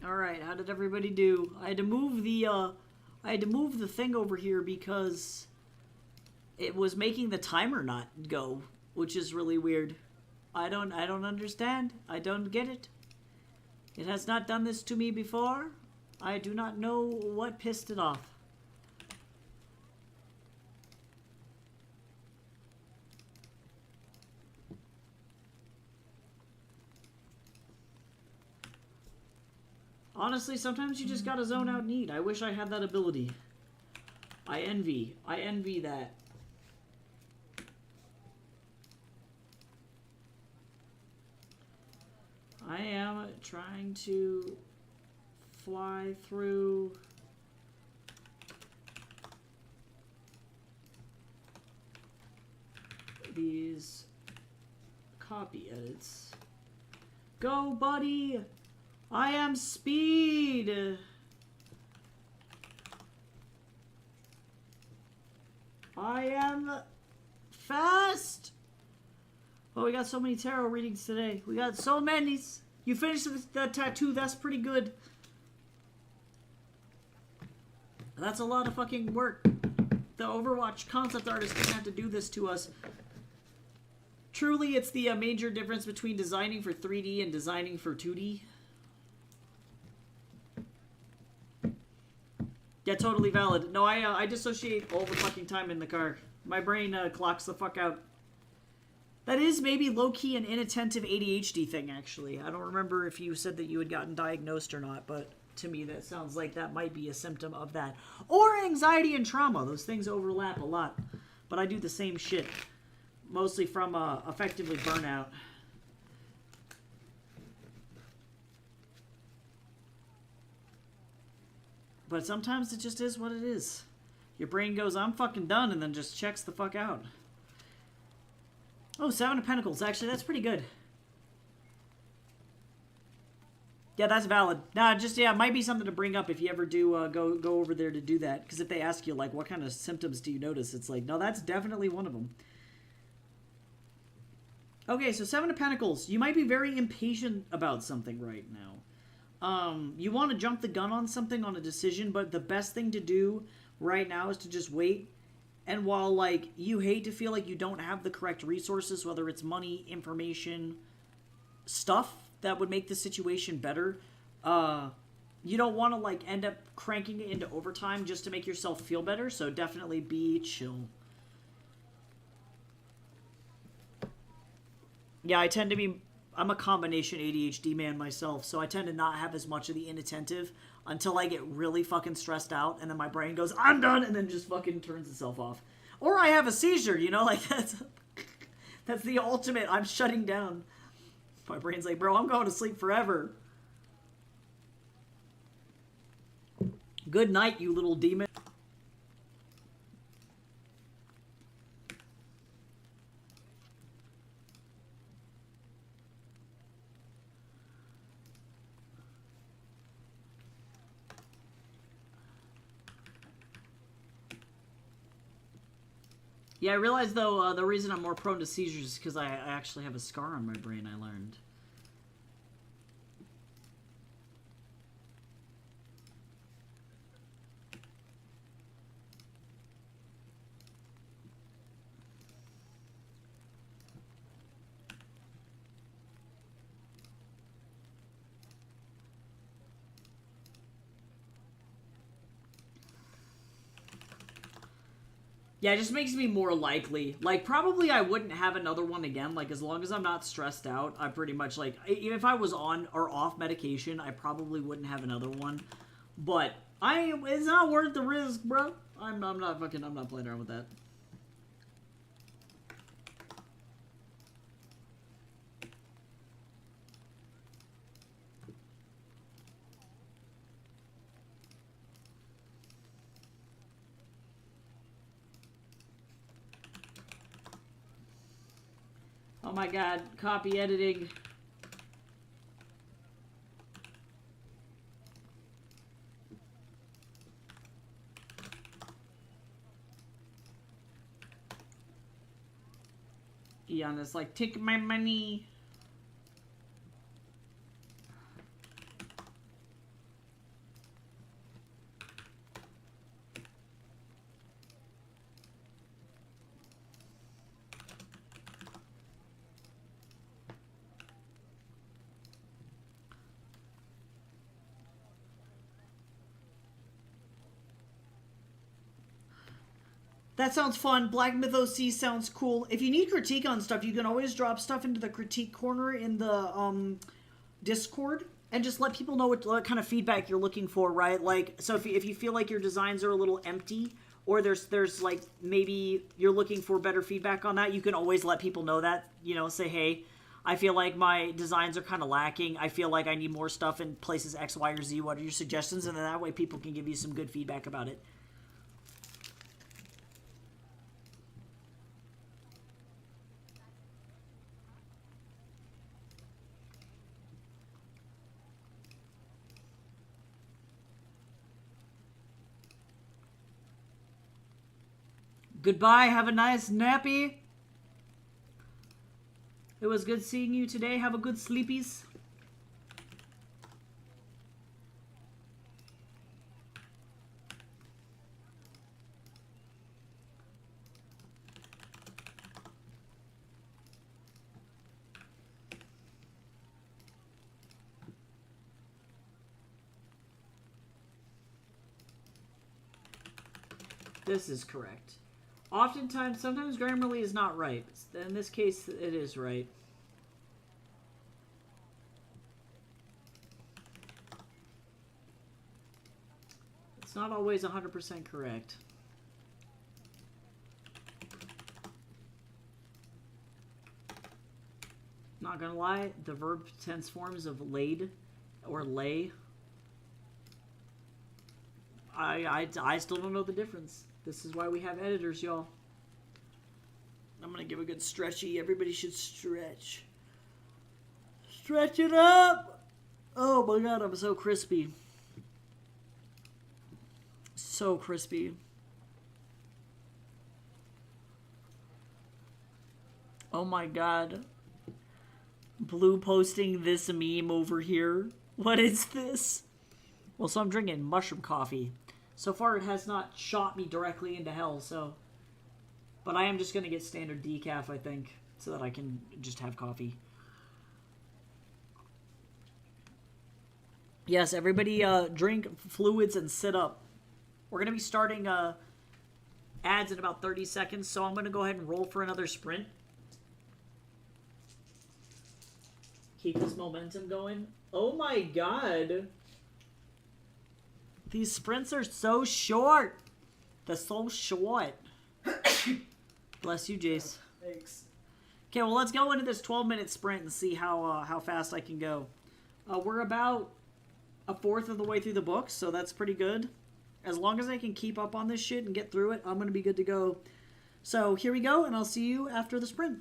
Alright, how did everybody do? I had to move the thing over here because it was making the timer not go, which is really weird. I don't understand. I don't get it. It has not done this to me before. I do not know what pissed it off. Honestly, sometimes you just gotta zone out and eat. I wish I had that ability. I envy that. I am trying to fly through these copy edits. Go, buddy! I am speed! I am fast! Oh, we got so many tarot readings today. We got so many. You finished the tattoo, that's pretty good. That's a lot of fucking work. The Overwatch concept artist didn't have to do this to us. Truly, it's the major difference between designing for 3D and designing for 2D. Yeah, totally valid. No, I dissociate all the fucking time in the car. My brain clocks the fuck out. That is maybe low-key an inattentive ADHD thing, actually. I don't remember if you said that you had gotten diagnosed or not, but to me that sounds like that might be a symptom of that. Or anxiety and trauma. Those things overlap a lot. But I do the same shit. Mostly from effectively burnout. But sometimes it just is what it is. Your brain goes, I'm fucking done, and then just checks the fuck out. Oh, 7 of Pentacles. Actually, that's pretty good. Yeah, that's valid. Nah, just, yeah, it might be something to bring up if you ever do go over there to do that. Because if they ask you, like, what kind of symptoms do you notice? It's like, no, that's definitely one of them. Okay, so 7 of Pentacles. You might be very impatient about something right now. You want to jump the gun on something, on a decision, but the best thing to do right now is to just wait. And while, like, you hate to feel like you don't have the correct resources, whether it's money, information, stuff that would make the situation better, you don't want to, like, end up cranking it into overtime just to make yourself feel better, so definitely be chill. Yeah, I tend to be... I'm a combination ADHD man myself, so I tend to not have as much of the inattentive until I get really fucking stressed out, and then my brain goes, I'm done, and then just fucking turns itself off. Or I have a seizure, you know, like that's the ultimate, I'm shutting down. My brain's like, bro, I'm going to sleep forever. Good night, you little demon. Yeah, I realized, though, the reason I'm more prone to seizures is because I actually have a scar on my brain, I learned. Yeah, it just makes me more likely. Like, probably I wouldn't have another one again. Like, as long as I'm not stressed out, I pretty much, like, even if I was on or off medication, I probably wouldn't have another one. But, it's not worth the risk, bro. I'm not playing around with that. Oh my god, copy editing. Eon is like, take my money. That sounds fun. Black Myth OC sounds cool. If you need critique on stuff, you can always drop stuff into the critique corner in the Discord and just let people know what kind of feedback you're looking for, right? Like, so if you feel like your designs are a little empty, or there's like maybe you're looking for better feedback on that, you can always let people know that. You know, say, hey, I feel like my designs are kind of lacking. I feel like I need more stuff in places X, Y, or Z. What are your suggestions? And then that way people can give you some good feedback about it. Goodbye. Have a nice nappy. It was good seeing you today. Have a good sleepies. This is correct. Oftentimes, sometimes Grammarly is not right. In this case, it is right. It's not always 100% correct. Not gonna lie, the verb tense forms of laid or lay, I still don't know the difference. This is why we have editors, y'all. I'm gonna give a good stretchy. Everybody should stretch. Stretch it up! Oh my god, I'm so crispy. So crispy. Oh my god. Blue posting this meme over here. What is this? Well, so I'm drinking mushroom coffee. So far, it has not shot me directly into hell, so... But I am just going to get standard decaf, I think, so that I can just have coffee. Yes, everybody drink fluids and sit up. We're going to be starting ads in about 30 seconds, so I'm going to go ahead and roll for another sprint. Keep this momentum going. Oh my god. These sprints are so short. They're so short. Bless you, Jace. Thanks. Okay, well, let's go into this 12-minute sprint and see how fast I can go. We're about a fourth of the way through the book, so that's pretty good. As long as I can keep up on this shit and get through it, I'm going to be good to go. So here we go, and I'll see you after the sprint.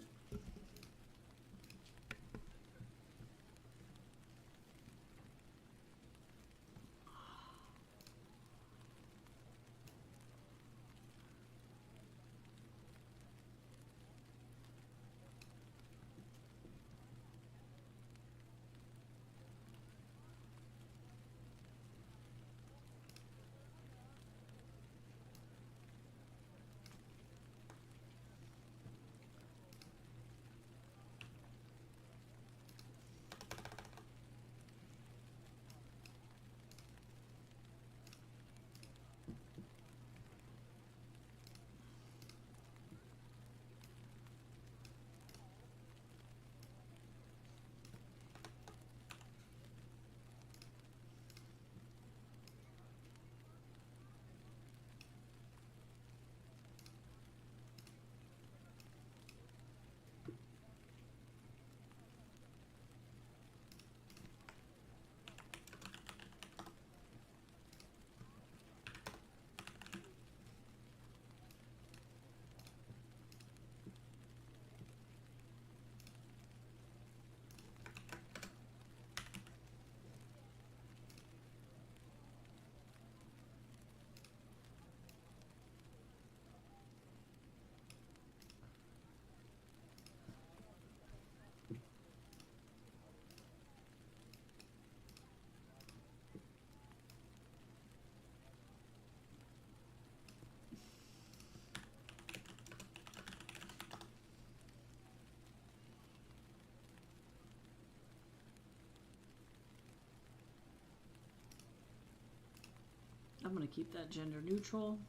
I'm going to keep that gender neutral.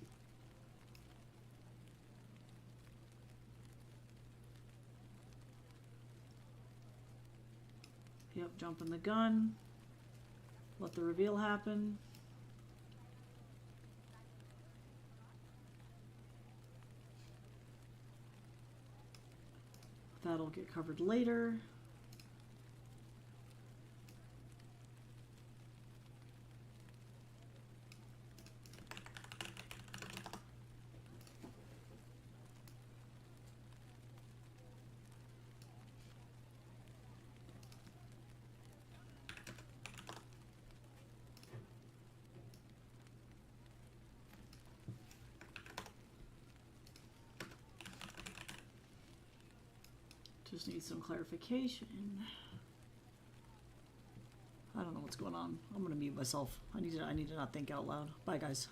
Yep, jumping the gun. Let the reveal happen. That'll get covered later. Just need some clarification. I don't know what's going on. I'm gonna mute myself. I need to not think out loud. Bye, guys.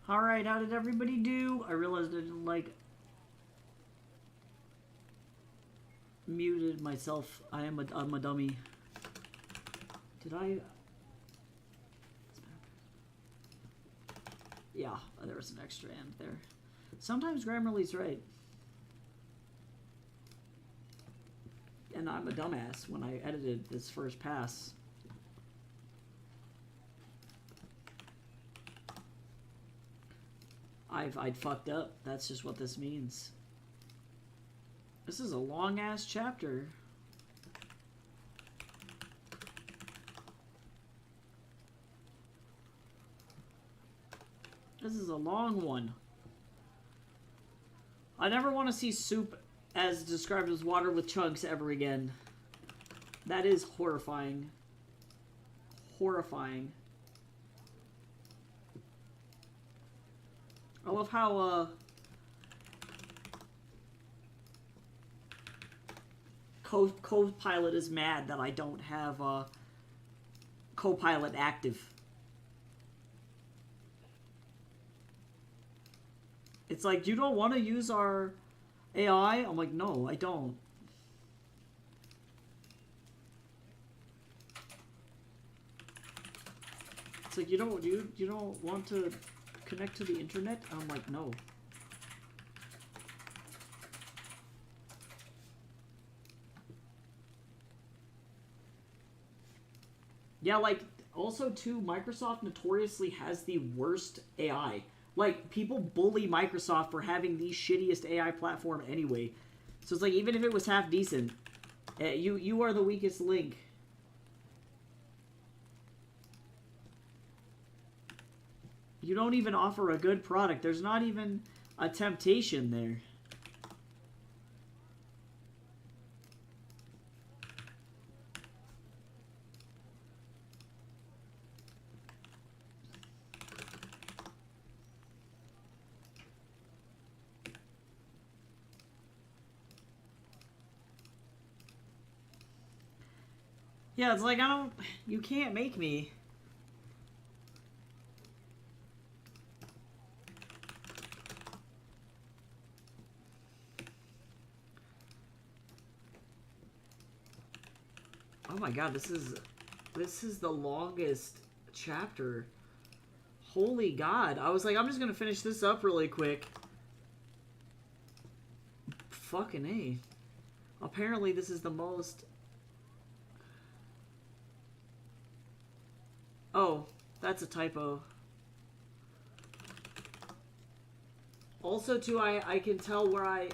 Alright, how did everybody do? I realized I didn't, like, muted myself. I'm a dummy. Did I? Yeah, there was an extra and there. Sometimes Grammarly's right. And I'm a dumbass when I edited this first pass. I'd fucked up. That's just what this means. This is a long-ass chapter. This is a long one. I never want to see soup as described as water with chunks ever again. That is horrifying. Horrifying. I love how, Copilot is mad that I don't have, Copilot active. It's like, you don't want to use our AI? I'm like, no, I don't. It's like, you don't want to connect to the internet? I'm like, no. Yeah, like, also, too, Microsoft notoriously has the worst AI. Like, people bully Microsoft for having the shittiest AI platform anyway. So it's like, even if it was half decent, you are the weakest link. You don't even offer a good product. There's not even a temptation there. Yeah, it's like, you can't make me. Oh my god, this is the longest chapter. Holy god. I was like, I'm just gonna finish this up really quick. Fucking A. Apparently this is the most... Oh, that's a typo. Also, too, I can tell where I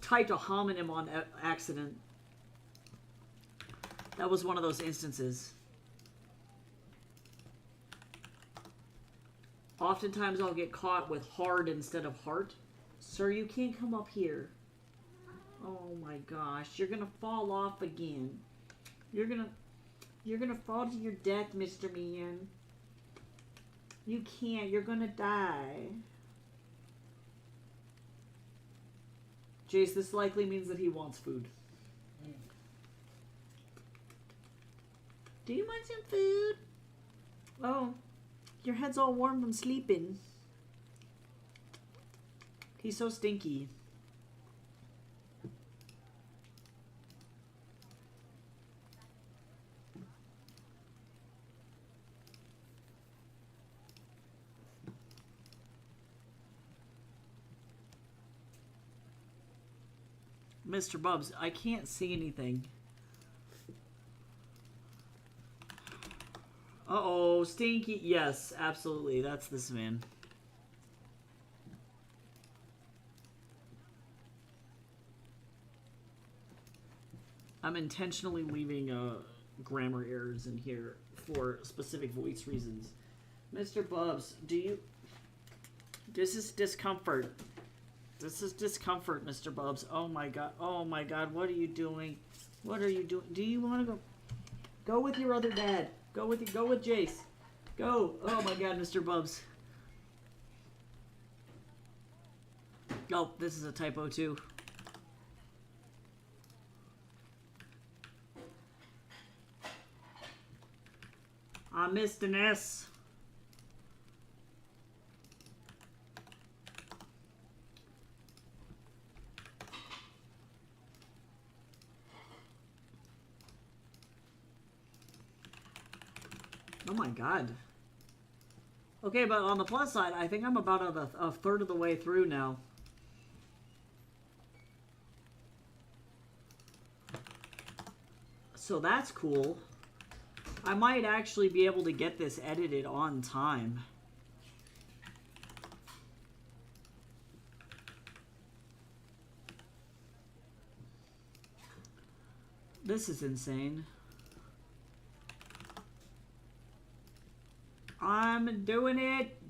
typed a homonym on accident. That was one of those instances. Oftentimes I'll get caught with hard instead of heart. Sir, you can't come up here. Oh my gosh, you're gonna fall off again. You're gonna fall to your death, Mr. Man. You can't, you're gonna die. Jace, this likely means that he wants food. Do you want some food? Oh, your head's all warm from sleeping. He's so stinky. Mr. Bubs, I can't see anything. Uh-oh, stinky. Yes, absolutely. That's this man. I'm intentionally leaving grammar errors in here for specific voice reasons. Mr. Bubs, do you... This is discomfort. This is discomfort, Mr. Bubs. Oh my god. Oh my god, what are you doing? What are you doing? Do you want to go? Go with your other dad. Go with Jace. Go. Oh my god, Mr. Bubs. Oh, this is a typo too. I missed an S. Oh my god. Okay, but on the plus side, I think I'm about a third of the way through now. So that's cool. I might actually be able to get this edited on time. This is insane. I'm doing it.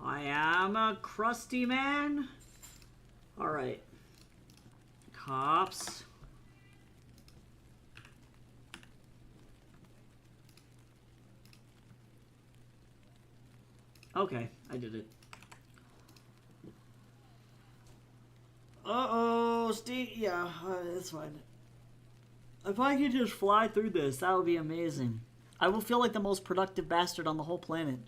I am a crusty man. All right. Cops. Okay, I did it. Uh-oh, Steve. Yeah, it's fine. If I could just fly through this, that would be amazing. I will feel like the most productive bastard on the whole planet.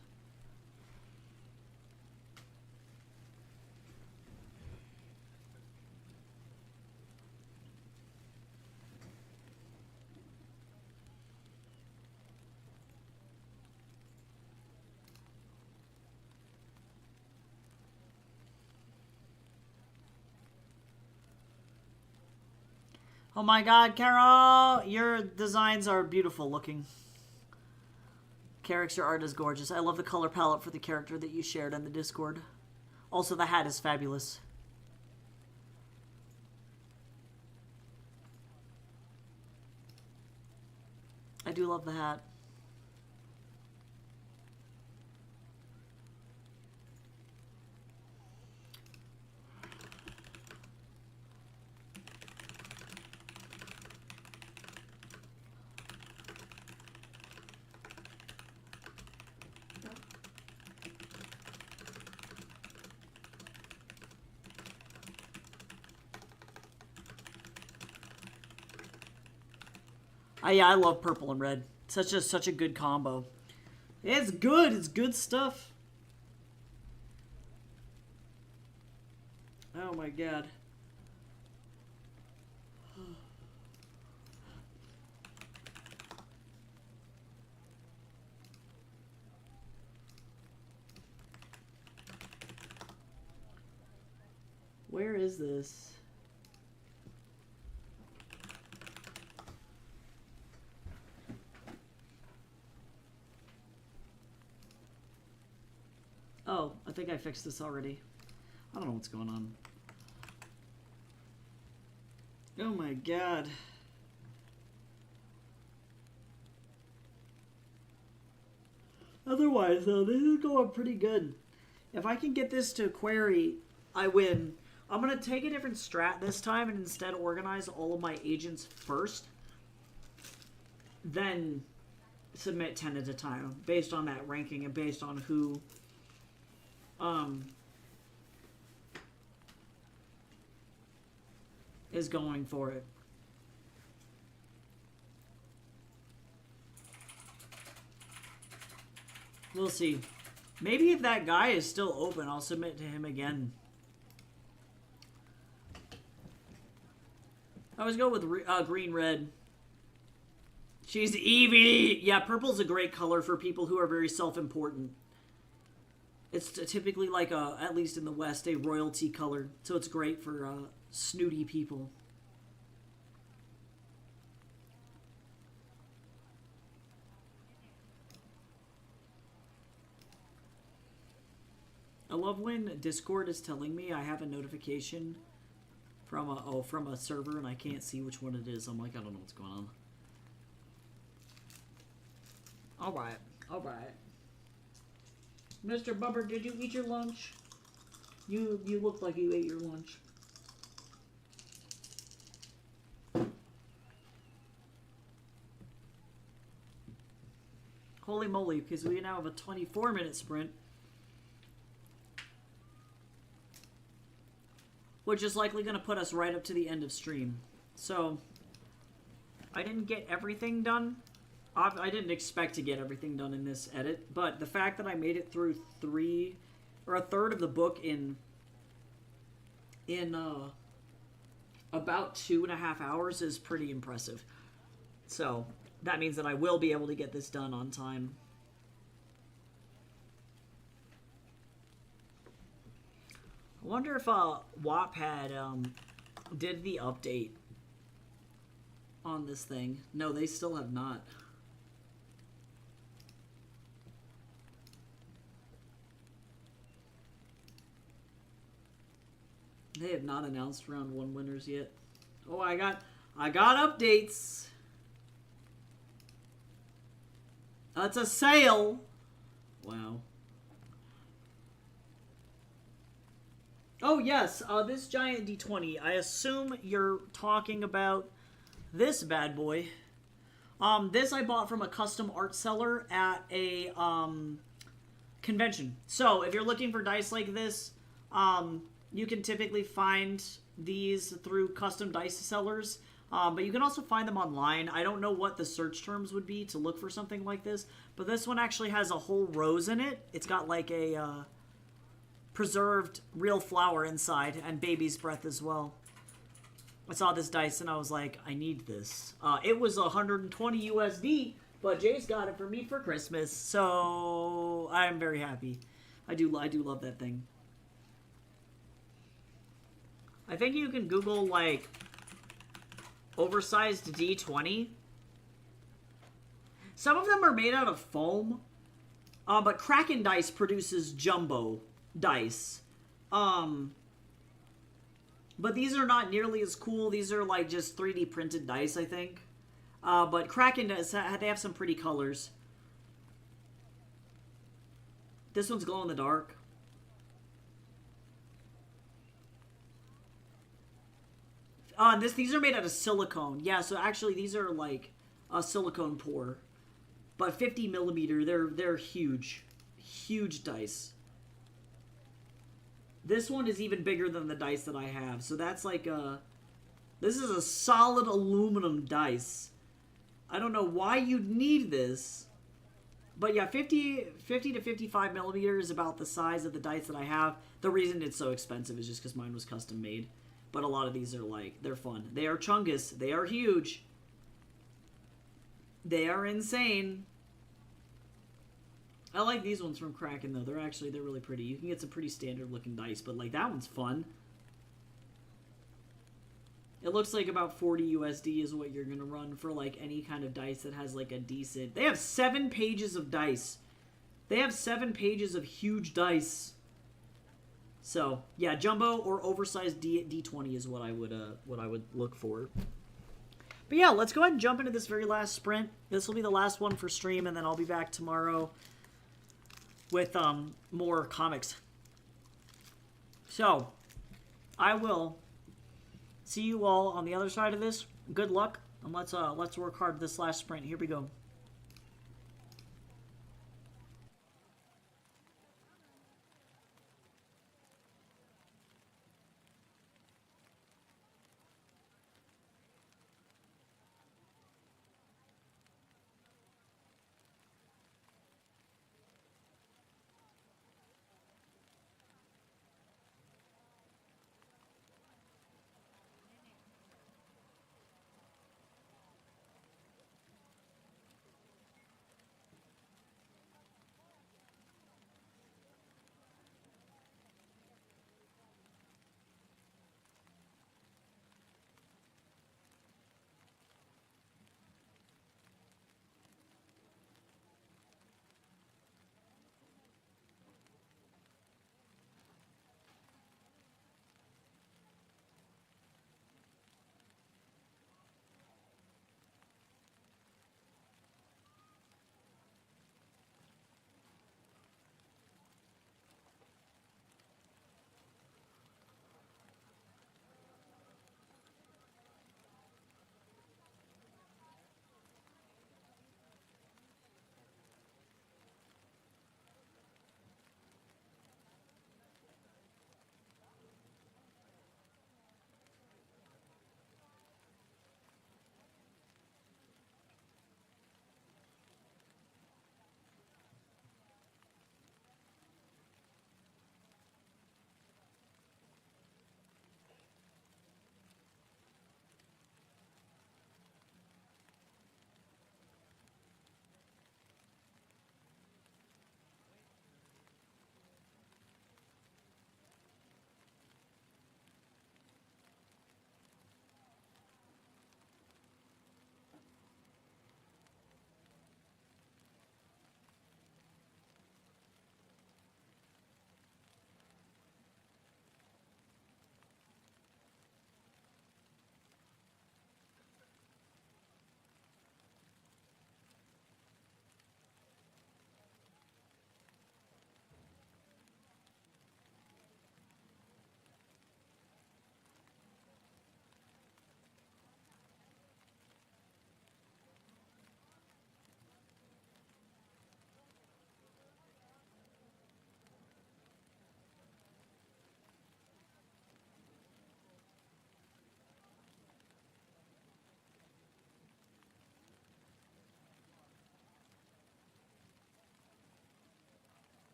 Oh my god, Carol! Your designs are beautiful looking. Character art is gorgeous. I love the color palette for the character that you shared on the Discord. Also, the hat is fabulous. I do love the hat. Yeah, I love purple and red. Such a good combo. It's good. It's good stuff. Oh my god. Where is this? Oh, I think I fixed this already. I don't know what's going on. Oh my god. Otherwise, though, this is going pretty good. If I can get this to query, I win. I'm going to take a different strat this time and instead organize all of my agents first. Then submit 10 at a time based on that ranking and based on who is going for it. We'll see. Maybe if that guy is still open, I'll submit to him again. I always go with green red. She's Evie! Yeah, purple's a great color for people who are very self-important. It's typically like at least in the West, a royalty color. So it's great for snooty people. I love when Discord is telling me I have a notification from a server and I can't see which one it is. I'm like, I don't know what's going on. All right. Mr. Bubber, did you eat your lunch? You look like you ate your lunch. Holy moly, because we now have a 24-minute sprint. Which is likely going to put us right up to the end of stream. So, I didn't get everything done. I didn't expect to get everything done in this edit, but the fact that I made it through a third of the book in about 2.5 hours is pretty impressive. So that means that I will be able to get this done on time. I wonder if WAP had did the update on this thing. No, they still have not. They have not announced round 1 winners yet. Oh, I got updates. That's a sale. Wow. Oh yes, this giant D20. I assume you're talking about this bad boy. This I bought from a custom art seller at a convention. So if you're looking for dice like this, you can typically find these through custom dice sellers, but you can also find them online. I don't know what the search terms would be to look for something like this, but this one actually has a whole rose in it. It's got like a preserved real flower inside and baby's breath as well. I saw this dice and I was like, I need this. It was 120 USD, but Jay's got it for me for Christmas, so I'm very happy. I do love that thing. I think you can Google, like, oversized D20. Some of them are made out of foam, but Kraken Dice produces jumbo dice. But these are not nearly as cool. These are, like, just 3D printed dice, I think. But Kraken does, they have some pretty colors. This one's glow in the dark. These are made out of silicone. Yeah, so actually these are like a silicone pour, but 50 millimeter. They're huge, huge dice. This one is even bigger than the dice that I have. So that's like this is a solid aluminum dice. I don't know why you'd need this, but yeah, 50 to 55 millimeter is about the size of the dice that I have. The reason it's so expensive is just because mine was custom made. But a lot of these are like, they're fun. They are chungus. They are huge. They are insane. I like these ones from Kraken though. They're really pretty. You can get some pretty standard looking dice, but like that one's fun. It looks like about 40 USD is what you're going to run for like any kind of dice that has like a decent... They have 7 pages of dice. They have 7 pages of huge dice. So, yeah, jumbo or oversized D20 is what I would look for. But yeah, let's go ahead and jump into this very last sprint. This will be the last one for stream, and then I'll be back tomorrow with more comics. So, I will see you all on the other side of this. Good luck, and let's work hard this last sprint. Here we go.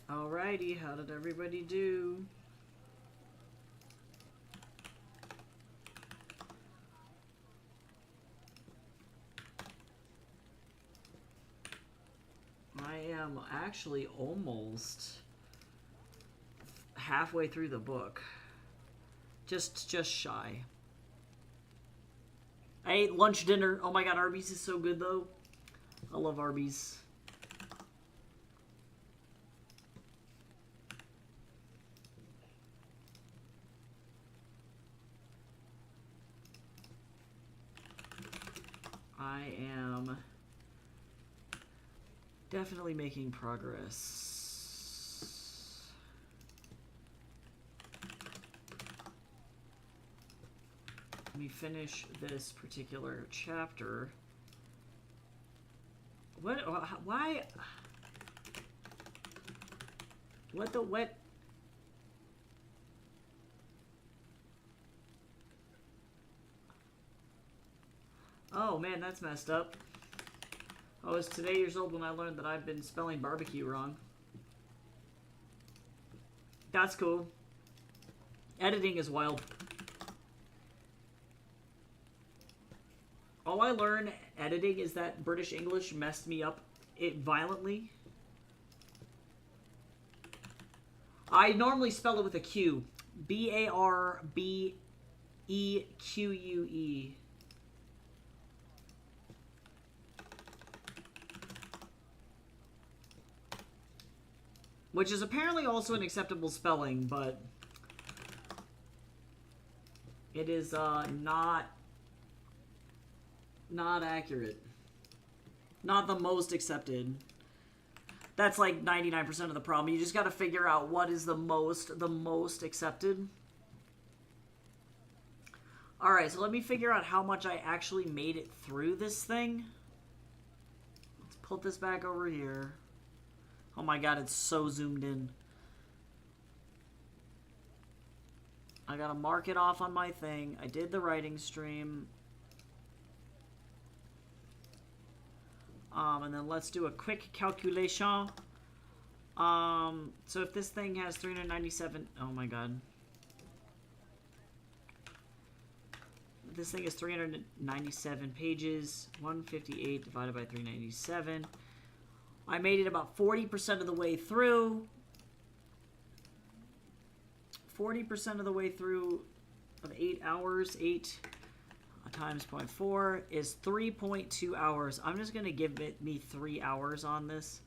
Alrighty, how did everybody do? I am actually almost halfway through the book. Just shy. I ate lunch dinner. Oh my god, Arby's is so good though. I love Arby's. I am definitely making progress. Let me finish this particular chapter. What? Why? What the what? Oh man, that's messed up. I was today years old when I learned that I've been spelling barbecue wrong. That's cool. Editing is wild. All I learned editing is that British English messed me up violently. I normally spell it with a Q. B-A-R-B-E-Q-U-E. Which is apparently also an acceptable spelling, but it is not accurate. Not the most accepted. That's like 99% of the problem. You just got to figure out what is the most accepted. All right, so let me figure out how much I actually made it through this thing. Let's put this back over here. Oh my god, it's so zoomed in. I gotta mark it off on my thing. I did the writing stream. And then let's do a quick calculation. So if this thing has 397... Oh my god. This thing is 397 pages. 158 divided by 397. I made it about 40% of the way through. 40% of the way through of 8 hours. 8 times 0.4 is 3.2 hours. I'm just going to give me 3 hours on this.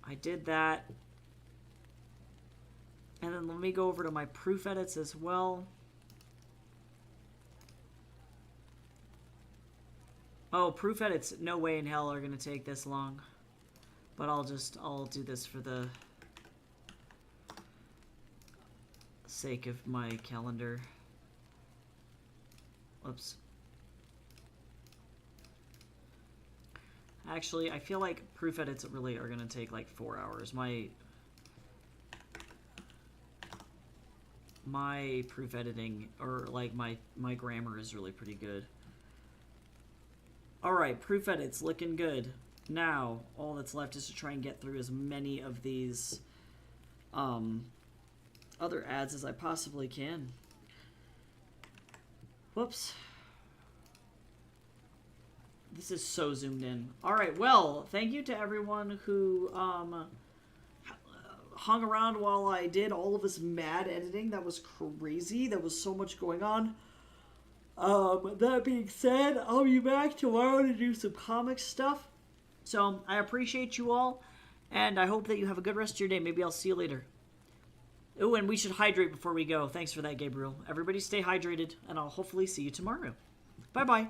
I did that. And then let me go over to my proof edits as well. Oh, proof edits, no way in hell are going to take this long. But I'll do this for the sake of my calendar. Whoops. Actually, I feel like proof edits really are going to take like 4 hours. My proof editing, or like my grammar is really pretty good. Alright, proof edits looking good. Now, all that's left is to try and get through as many of these other ads as I possibly can. Whoops. This is so zoomed in. Alright, well, thank you to everyone who hung around while I did all of this mad editing. That was crazy. There was so much going on. That being said, I'll be back tomorrow to do some comic stuff. So, I appreciate you all, and I hope that you have a good rest of your day. Maybe I'll see you later. Oh, and we should hydrate before we go. Thanks for that, Gabriel. Everybody stay hydrated, and I'll hopefully see you tomorrow. Bye-bye.